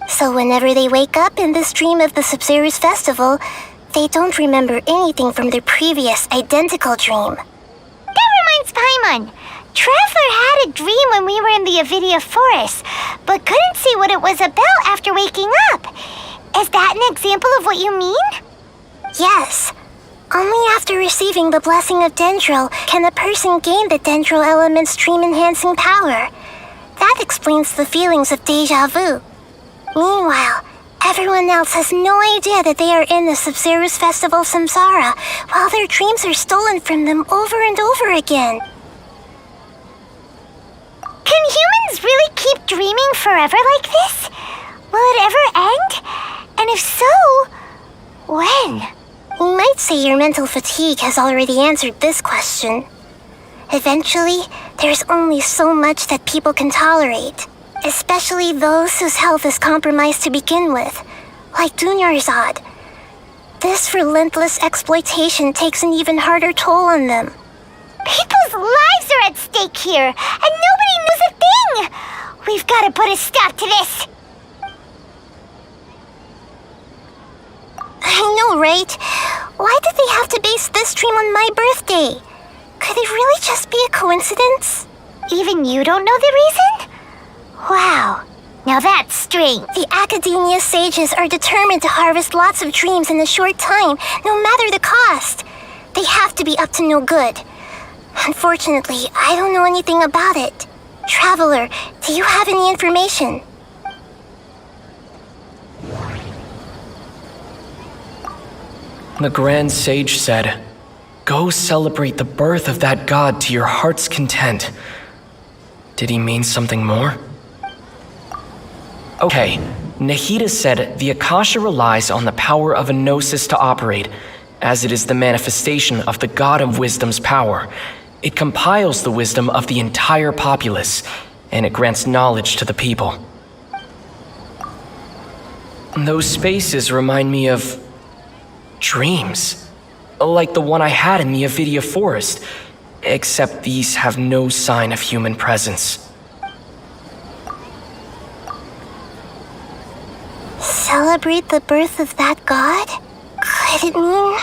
So whenever they wake up in this dream of the SABZERUZ festival, they don't remember anything from their previous identical dream. That reminds Paimon. Traveler had a dream when we were in the Avidia forest, but couldn't see what it was about after waking up. Is that an example of what you mean? Yes. Only after receiving the blessing of Dendril can a person gain the Dendril element's dream-enhancing power. That explains the feelings of déjà vu. Meanwhile, everyone else has no idea that they are in the SABZERUZ festival samsara, while their dreams are stolen from them over and over again. Can humans really keep dreaming forever like this? Will it ever end? And if so, when? You might say your mental fatigue has already answered this question. Eventually, there's only so much that people can tolerate, especially those whose health is compromised to begin with, like Dunyarzad. This relentless exploitation takes an even harder toll on them. People's lives are at stake here, and nobody knows a thing! We've got to put a stop to this! I know, right? Why did they have to base this dream on my birthday? Could it really just be a coincidence? Even you don't know the reason? Wow, now that's strange. The Academia sages are determined to harvest lots of dreams in a short time, no matter the cost. They have to be up to no good. Unfortunately, I don't know anything about it. Traveler, do you have any information? The Grand Sage said, "Go celebrate the birth of that god to your heart's content." Did he mean something more? Okay, Nahida said the Akasha relies on the power of a gnosis to operate, as it is the manifestation of the God of Wisdom's power. It compiles the wisdom of the entire populace, and it grants knowledge to the people. Those spaces remind me of dreams, like the one I had in the Avidia forest, except these have no sign of human presence. Celebrate the birth of that god? Could it mean...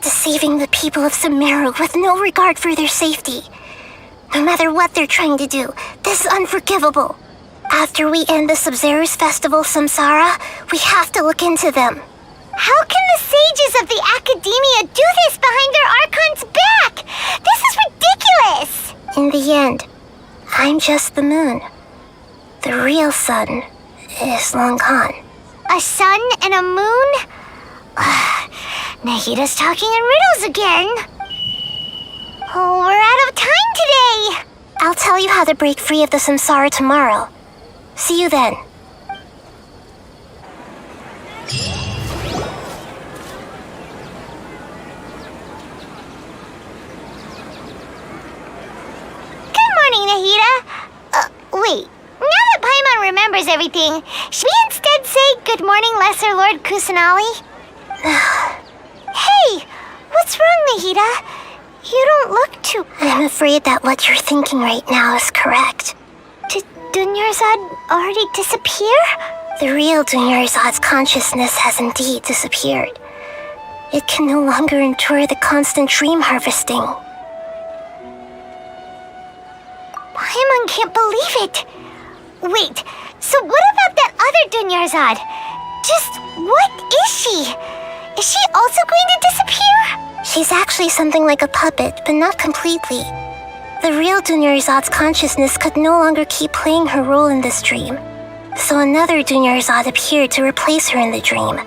deceiving the people of Sumeru with no regard for their safety? No matter what they're trying to do, this is unforgivable. After we end the SABZERUZ festival samsara, we have to look into them. How can the sages of the Academia do this behind their Archon's back? This is ridiculous! In the end, I'm just the moon. The real sun is long gone. A sun and a moon? Nahida's talking in riddles again. Oh, we're out of time today! I'll tell you how to break free of the samsara tomorrow. See you then. Good morning, Nahida. Wait. Now that Paimon remembers everything, should we instead say good morning, Lesser Lord Kusanali? Hey! What's wrong, Nahida? You don't look too... I'm afraid that what you're thinking right now is correct. Did Dunyarzad already disappear? The real Dunyarzad's consciousness has indeed disappeared. It can no longer endure the constant dream harvesting. Paimon can't believe it. Wait, so what about that other Dunyarzad? Just what is she? Is she also going to disappear? She's actually something like a puppet, but not completely. The real Dunyarzad's consciousness could no longer keep playing her role in this dream. So another Dunyarzad appeared to replace her in the dream.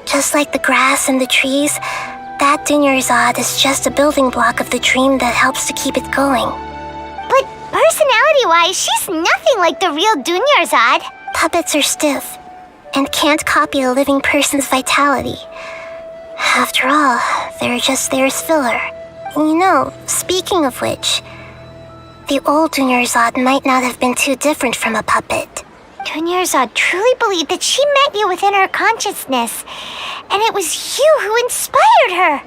Just like the grass and the trees, that Dunyarzad is just a building block of the dream that helps to keep it going. But personality-wise, she's nothing like the real Dunyarzad. Puppets are stiff and can't copy a living person's vitality. After all, they're just there as filler. You know, speaking of which, the old Dunyarzad might not have been too different from a puppet. Dunyarzad truly believed that she met you within her consciousness, and it was you who inspired her.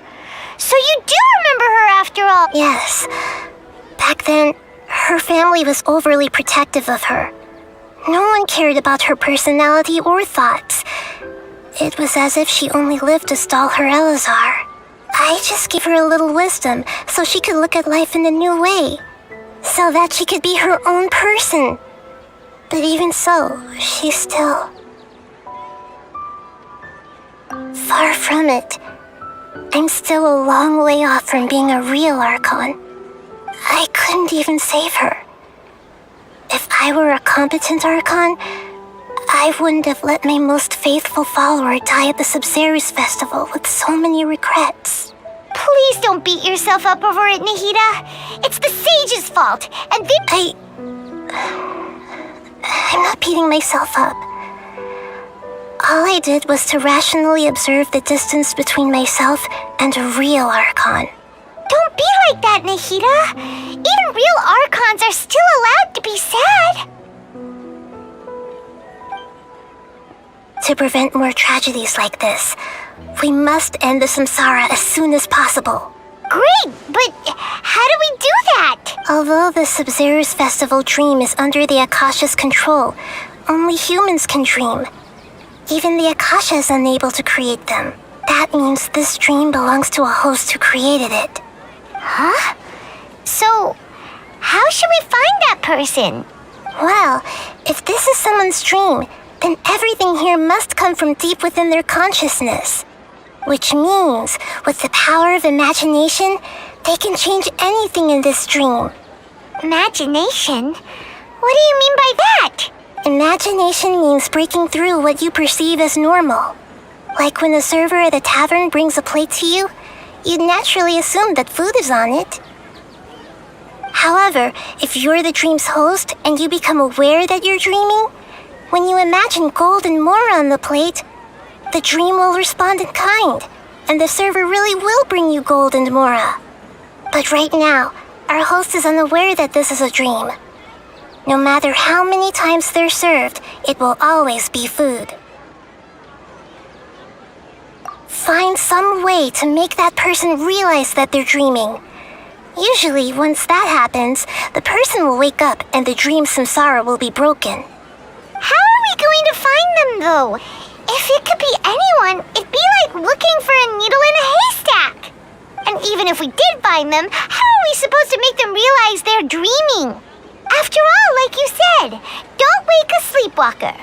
So you do remember her after all. Yes. Back then, her family was overly protective of her. No one cared about her personality or thoughts. It was as if she only lived to stall her Elazar. I just gave her a little wisdom so she could look at life in a new way, so that she could be her own person. But even so, she's still far from it. I'm still a long way off from being a real Archon. I couldn't even save her. If I were a competent Archon, I wouldn't have let my most faithful follower die at the SABZERUZ festival with so many regrets. Please don't beat yourself up over it, Nahida. It's the sage's fault, and then I'm not beating myself up. All I did was to rationally observe the distance between myself and a real Archon. Don't be like that, Nahida. Even real Archons are still allowed to be sad. To prevent more tragedies like this, we must end the samsara as soon as possible. Great, but how do we do that? Although the SABZERUZ festival dream is under the Akasha's control, only humans can dream. Even the Akasha is unable to create them. That means this dream belongs to a host who created it. Huh? So, how should we find that person? Well, if this is someone's dream, then everything here must come from deep within their consciousness. Which means, with the power of imagination, they can change anything in this dream. Imagination? What do you mean by that? Imagination means breaking through what you perceive as normal. Like when a server at a tavern brings a plate to you, you'd naturally assume that food is on it. However, if you're the dream's host and you become aware that you're dreaming, when you imagine gold and more on the plate, the dream will respond in kind, and the server really will bring you gold and mora. But right now, our host is unaware that this is a dream. No matter how many times they're served, it will always be food. Find some way to make that person realize that they're dreaming. Usually, once that happens, the person will wake up and the dream samsara will be broken. How are we going to find them, though? If it could be anyone, it'd be like looking for a needle in a haystack. And even if we did find them, how are we supposed to make them realize they're dreaming? After all, like you said, don't wake a sleepwalker.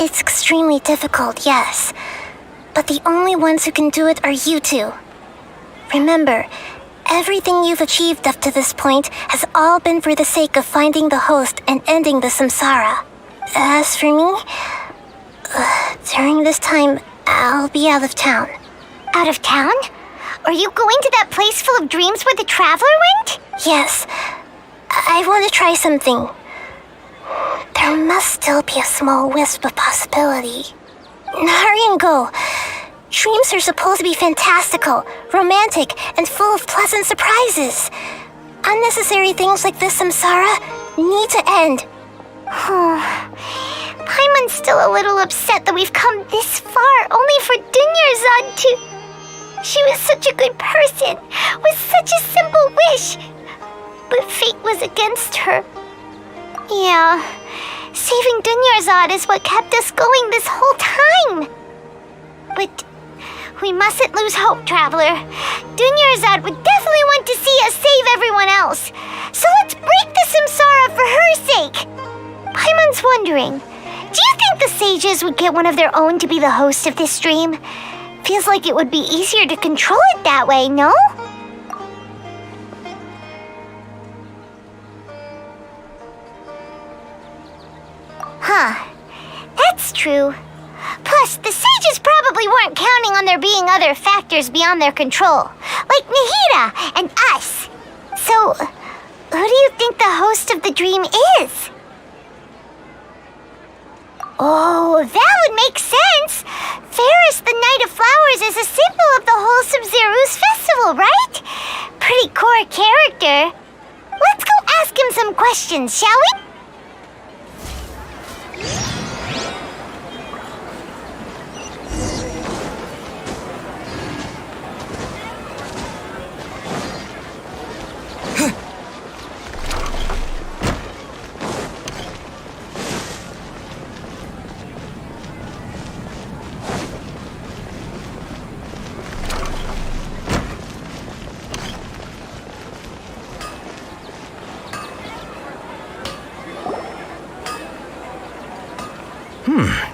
It's extremely difficult, yes. But the only ones who can do it are you two. Remember, everything you've achieved up to this point has all been for the sake of finding the host and ending the samsara. As for me, during this time, I'll be out of town. Out of town? Are you going to that place full of dreams where the traveler went? Yes. I want to try something. There must still be a small wisp of possibility. Hurry and go. Dreams are supposed to be fantastical, romantic, and full of pleasant surprises. Unnecessary things like this samsara need to end. Paimon's still a little upset that we've come this far only for Dunyarzad to... She was such a good person, with such a simple wish. But fate was against her. Yeah, saving Dunyarzad is what kept us going this whole time. But we mustn't lose hope, Traveler. Dunyarzad would definitely want to see us save everyone else. So let's break the samsara for her sake. Paimon's wondering, do you think the sages would get one of their own to be the host of this dream? Feels like it would be easier to control it that way, no? Huh, that's true. Plus, the sages probably weren't counting on there being other factors beyond their control, like Nahida and us. So, who do you think the host of the dream is? Oh, that would make sense. Ferris, the Knight of Flowers, is a symbol of the whole SABZERUZ festival, right? Pretty core character. Let's go ask him some questions, shall we?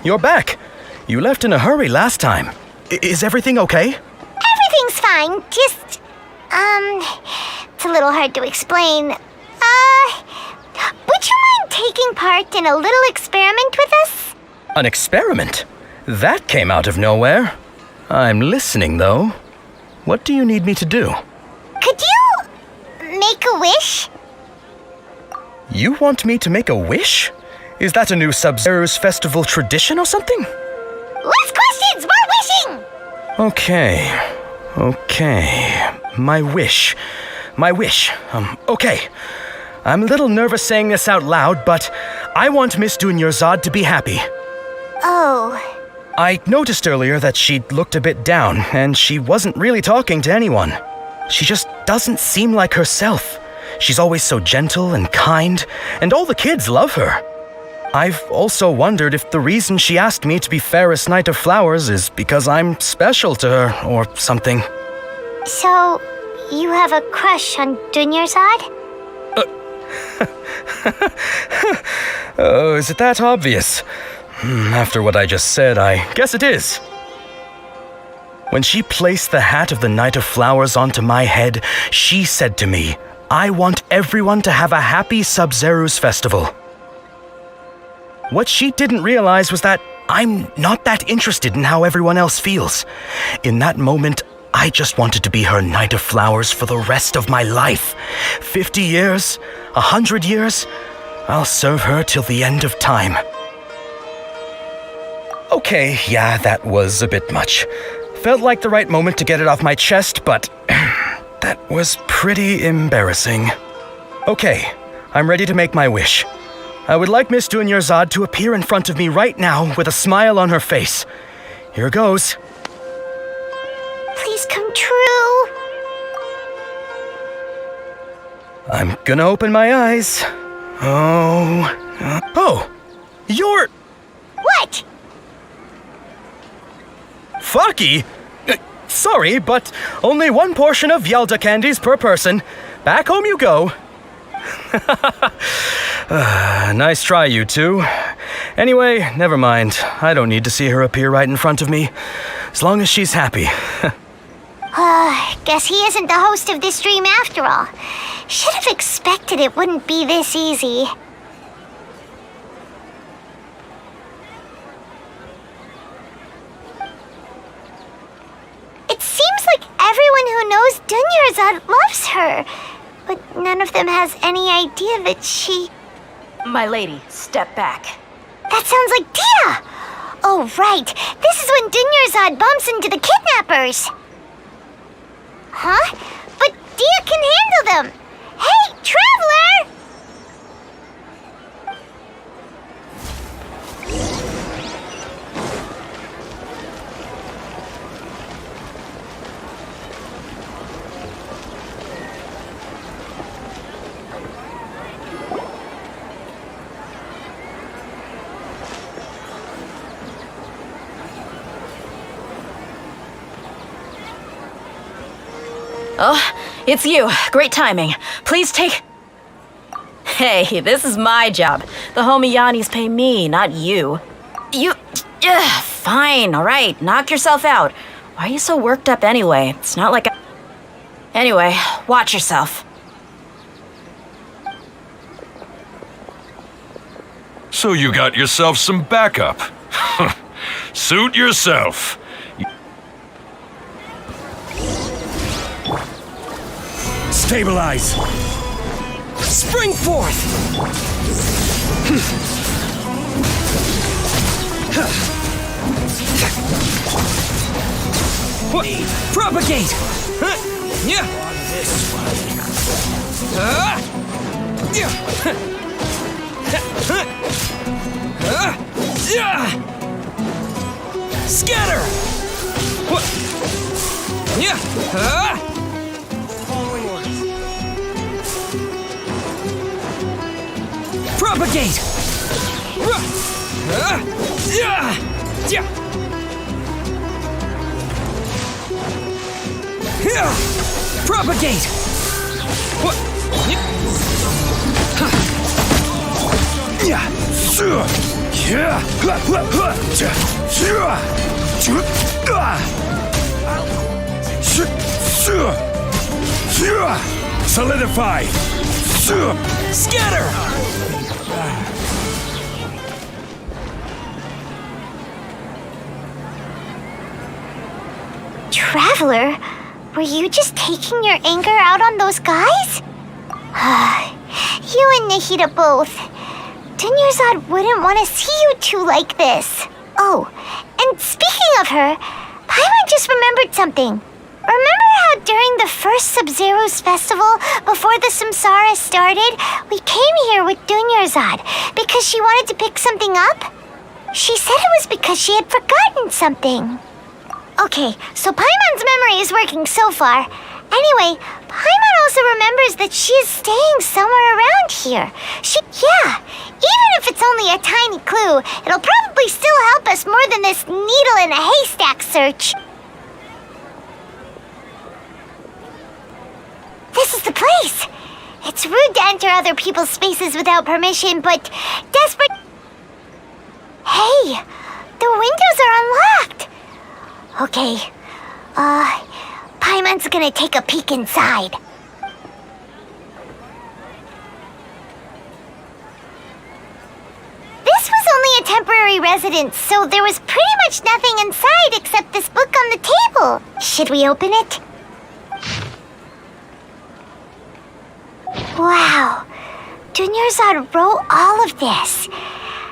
You're back. You left in a hurry last time. Is everything okay? Everything's fine. Just, it's a little hard to explain. Would you mind taking part in a little experiment with us? An experiment? That came out of nowhere. I'm listening, though. What do you need me to do? Could you make a wish? You want me to make a wish? Is that a new SABZERUZ festival tradition or something? Less questions, more wishing! Okay. My wish. Okay. I'm a little nervous saying this out loud, but I want Miss Dunyarzad to be happy. Oh. I noticed earlier that she looked a bit down, and she wasn't really talking to anyone. She just doesn't seem like herself. She's always so gentle and kind, and all the kids love her. I've also wondered if the reason she asked me to be Ferris Knight of Flowers is because I'm special to her or something. So, you have a crush on Dunyarzad? Oh, is it that obvious? After what I just said, I guess it is. When she placed the hat of the Knight of Flowers onto my head, she said to me, I want everyone to have a happy SABZERUZ festival. What she didn't realize was that I'm not that interested in how everyone else feels. In that moment, I just wanted to be her Knight of Flowers for the rest of my life. 50 years, 100 years, I'll serve her till the end of time. Okay, yeah, that was a bit much. Felt like the right moment to get it off my chest, but that was pretty embarrassing. Okay, I'm ready to make my wish. I would like Miss Dunyarzad to appear in front of me right now with a smile on her face. Here goes. Please come true. I'm gonna open my eyes. Oh, you're... What? Faki? Sorry, but only one portion of Yalda candies per person. Back home you go. Nice try, you two. Anyway, never mind. I don't need to see her appear right in front of me. As long as she's happy. Guess he isn't the host of this stream after all. Should have expected it wouldn't be this easy. It seems like everyone who knows Dunyarzad loves her, but none of them has any idea that she... My lady, step back. That sounds like Dia! Oh, right. This is when Dunyarzad bumps into the kidnappers. Huh? But Dia can handle them. Hey, Traveler! Oh, it's you. Great timing. Please take... Hey, this is my job. The homie Yannis pay me, not you. You... fine, all right. Knock yourself out. Why are you so worked up anyway? It's not like I... Anyway, watch yourself. So you got yourself some backup. Suit yourself. Stabilize! Spring forth! Propagate! Yeah. Scatter! Yeah. Following orders. Propagate! Propagate! Solidify! Scatter! Traveler, were you just taking your anger out on those guys? You and Nahida both. Dunyarzad wouldn't want to see you two like this. Oh, and speaking of her, Paimon just remembered something. Remember how during the first SABZERUZ festival, before the Samsara started, we came here with Dunyarzad because she wanted to pick something up? She said it was because she had forgotten something. Okay, so Paimon's memory is working so far. Anyway, Paimon also remembers that she is staying somewhere around here. Even if it's only a tiny clue, it'll probably still help us more than this needle in a haystack search. This is the place. It's rude to enter other people's spaces without permission, but desperate... Hey, the windows are unlocked. Okay, Paimon's gonna take a peek inside. This was only a temporary residence, so there was pretty much nothing inside except this book on the table. Should we open it? Wow, Dunyarzad wrote all of this.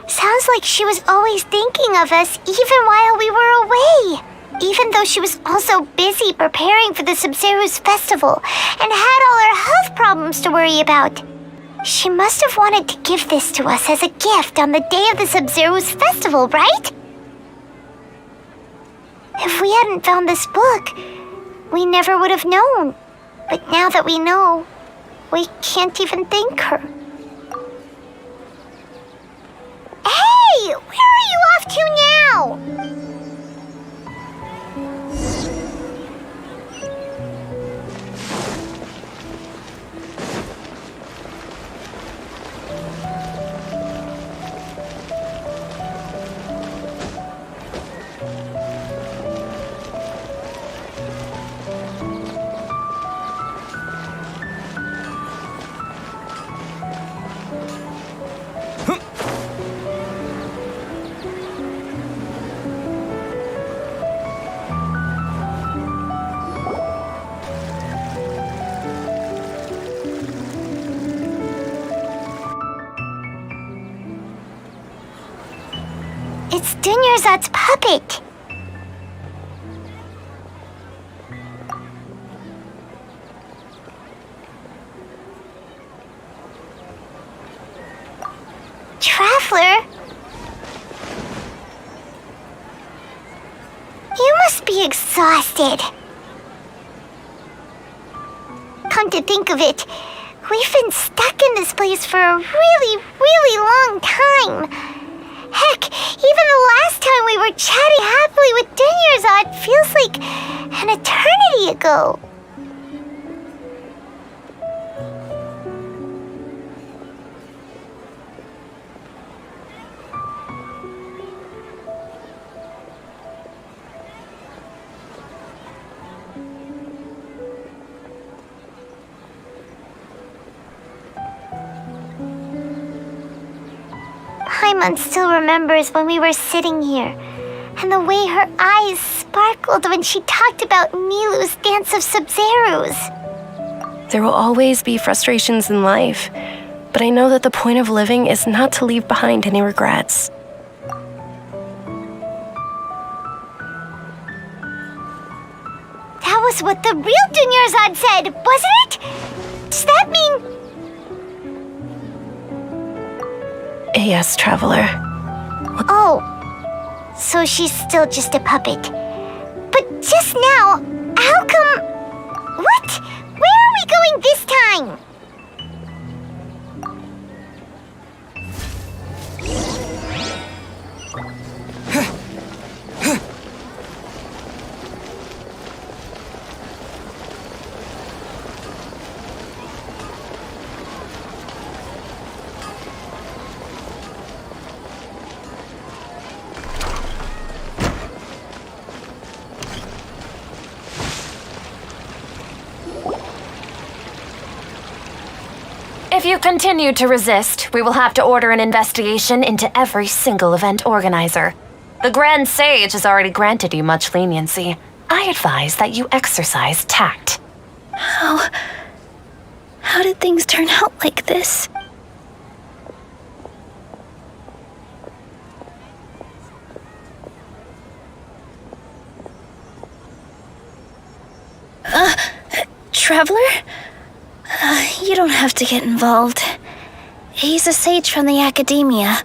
Sounds like she was always thinking of us even while we were away. Even though she was also busy preparing for the SABZERUZ festival and had all her health problems to worry about. She must have wanted to give this to us as a gift on the day of the SABZERUZ festival, right? If we hadn't found this book, we never would have known. But now that we know, we can't even thank her. Hey! Where are you off to now? It's Dunyarzad's puppet. Traveler? You must be exhausted. Come to think of it, we've been stuck in this place for a really, really long time. Heck, even the last time we were chatting happily with Dunyarzad feels like an eternity ago. Paimon still remembers when we were sitting here, and the way her eyes sparkled when she talked about Nilou's Dance of SABZERUZ. There will always be frustrations in life, but I know that the point of living is not to leave behind any regrets. That was what the real Dunyarzad said, wasn't it? Does that mean... Yes, Traveler. Oh, so she's still just a puppet. But just now, how come... What? Where are we going this time? If you continue to resist, we will have to order an investigation into every single event organizer. The Grand Sage has already granted you much leniency. I advise that you exercise tact. How did things turn out like this? Traveler? You don't have to get involved. He's a sage from the academia.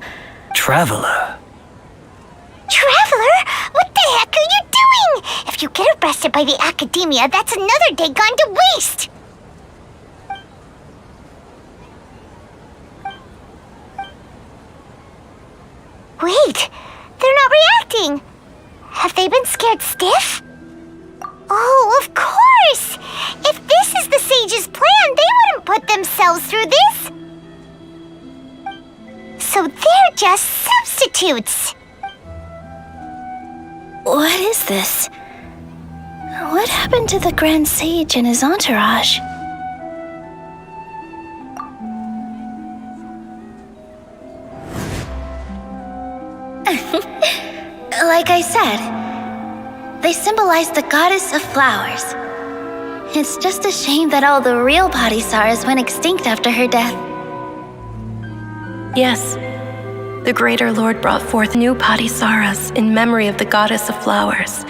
Traveler? Traveler? What the heck are you doing? If you get arrested by the academia, that's another day gone to waste! Wait, they're not reacting. Have they been scared stiff? Oh, of course! If this is the sage's plan, they wouldn't put themselves through this! So they're just substitutes! What is this? What happened to the Grand Sage and his entourage? Like I said, they symbolize the goddess of flowers. It's just a shame that all the real Padisarahs went extinct after her death. Yes. The Greater Lord brought forth new Padisarahs in memory of the goddess of flowers.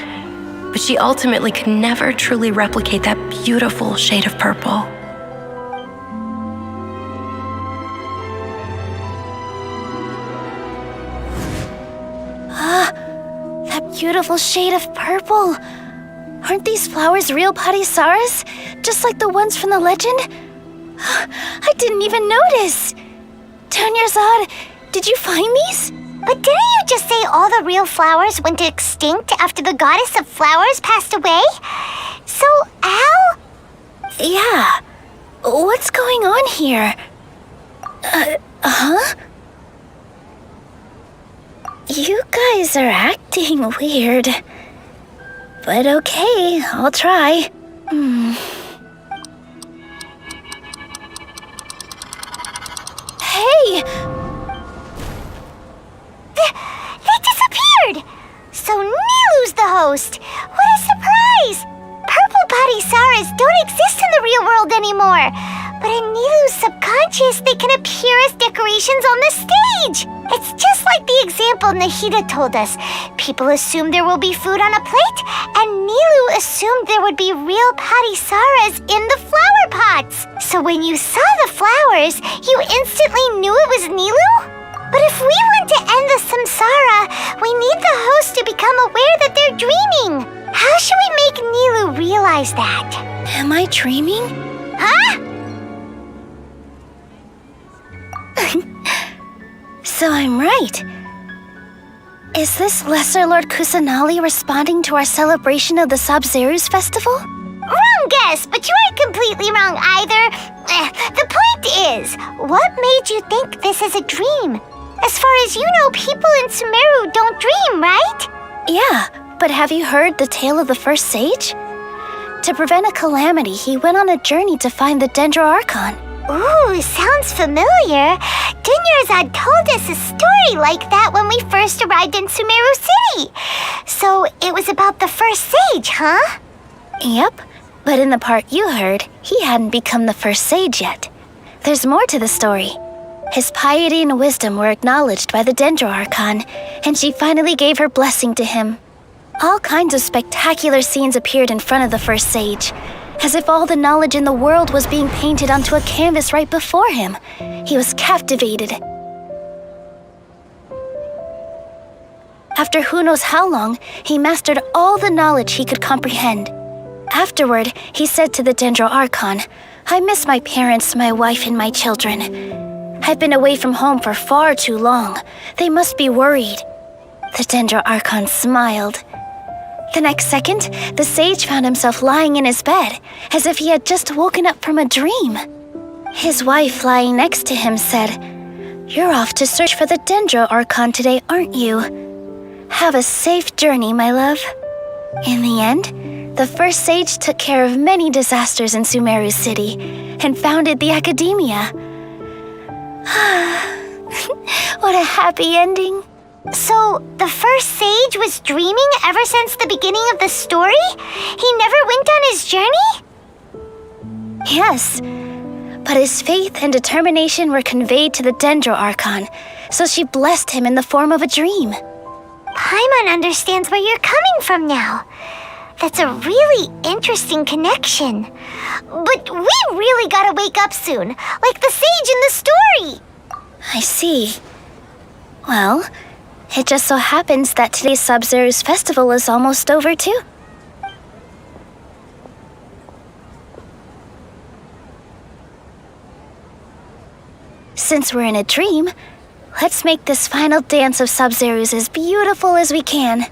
But she ultimately could never truly replicate that beautiful shade of purple. That beautiful shade of purple. Aren't these flowers real Padisarahs? Just like the ones from the legend? I didn't even notice. Dunyarzad, did you find these? But didn't you just say all the real flowers went extinct after the goddess of flowers passed away? So, how? Yeah. What's going on here? Huh? You guys are acting weird. But okay, I'll try. Hey! They disappeared! So Nilu's the host! What a surprise! Purple Padisarahs don't exist in the real world anymore. But in Nilu's subconscious, they can appear as decorations on the stage. It's just like the example Nahida told us. People assumed there will be food on a plate, and Nilu assumed there would be real Padisarahs in the flower pots. So when you saw the flowers, you instantly knew it was Nilu? But if we want to end the samsara, we need the host to become aware that they're dreaming. How should we make Nilu realize that? Am I dreaming? Huh? So I'm right. Is this Lesser Lord Kusanali responding to our celebration of the SABZERUZ festival? Wrong guess, but you aren't completely wrong either. The point is, what made you think this is a dream? As far as you know, people in Sumeru don't dream, right? Yeah, but have you heard the tale of the first sage? To prevent a calamity, he went on a journey to find the ARCHON. Ooh, sounds familiar. Dunyarzad told us a story like that when we first arrived in Sumeru City. So it was about the first sage, huh? Yep, but in the part you heard, he hadn't become the first sage yet. There's more to the story. His piety and wisdom were acknowledged by the ARCHON, and she finally gave her blessing to him. All kinds of spectacular scenes appeared in front of the first sage, as if all the knowledge in the world was being painted onto a canvas right before him. He was captivated. After who knows how long, he mastered all the knowledge he could comprehend. Afterward, he said to the Dendro Archon, "I miss my parents, my wife, and my children. I've been away from home for far too long. They must be worried." The Dendro Archon smiled. The next second, the sage found himself lying in his bed, as if he had just woken up from a dream. His wife, lying next to him, said, "You're off to search for the Dendro Archon today, aren't you? Have a safe journey, my love." In the end, the first sage took care of many disasters in Sumeru City and founded the academia. What a happy ending. So, the first sage was dreaming ever since the beginning of the story? He never went on his journey? Yes, but his faith and determination were conveyed to the Dendro Archon, so she blessed him in the form of a dream. Paimon understands where you're coming from now. That's a really interesting connection. But we really gotta wake up soon, like the sage in the story. I see. Well, it just so happens that today's SABZERUZ festival is almost over too. Since we're in a dream, let's make this final dance of SABZERUZ as beautiful as we can.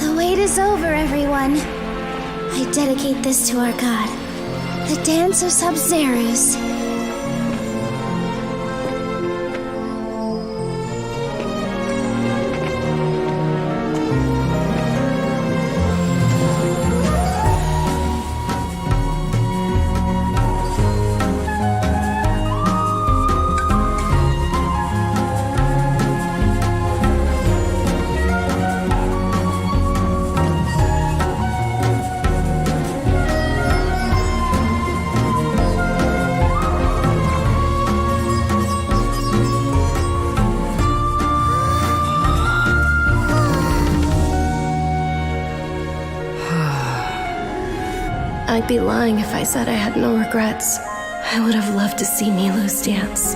The wait is over, everyone. I dedicate this to our god, the dance of SABZERUZ. I'd be lying if I said I had no regrets. I would have loved to see Milu's dance.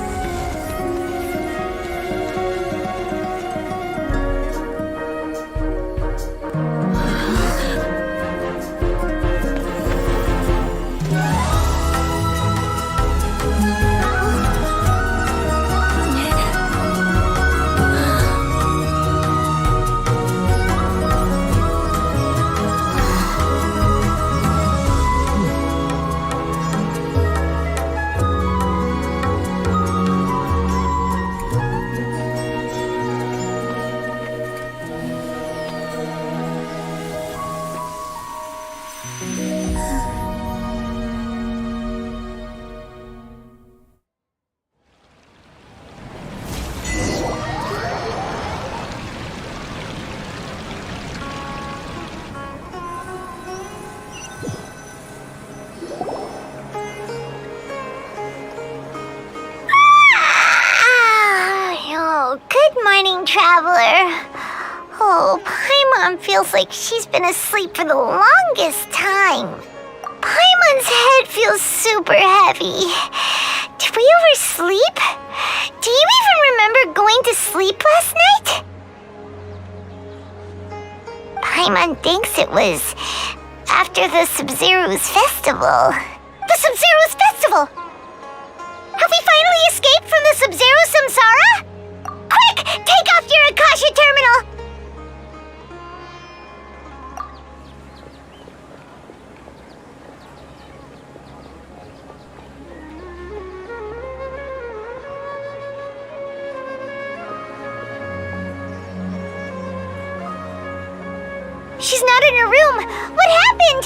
Good morning, traveler. Oh, Paimon feels like she's been asleep for the longest time. Paimon's head feels super heavy. Did we oversleep? Do you even remember going to sleep last night? Paimon thinks it was after the SABZERUZ festival. The SABZERUZ festival! Have we finally escaped from the SABZERUZ samsara? Quick! Take off your Akasha terminal! She's not in her room! What happened?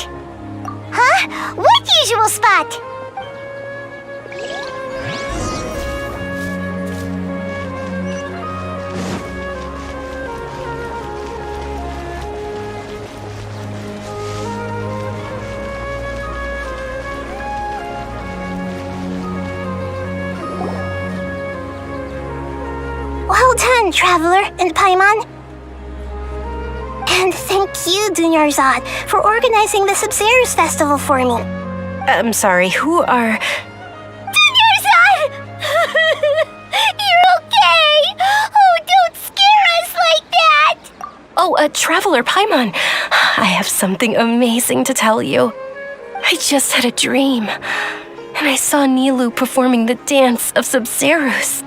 Huh? What usual spot? Well done, Traveler and Paimon. And thank you, Dunyarzad, for organizing the SABZERUZ festival for me. I'm sorry, who are... Dunyarzad! You're okay! Oh, don't scare us like that! Oh, Traveler Paimon. I have something amazing to tell you. I just had a dream, and I saw Nilou performing the dance of SABZERUZ.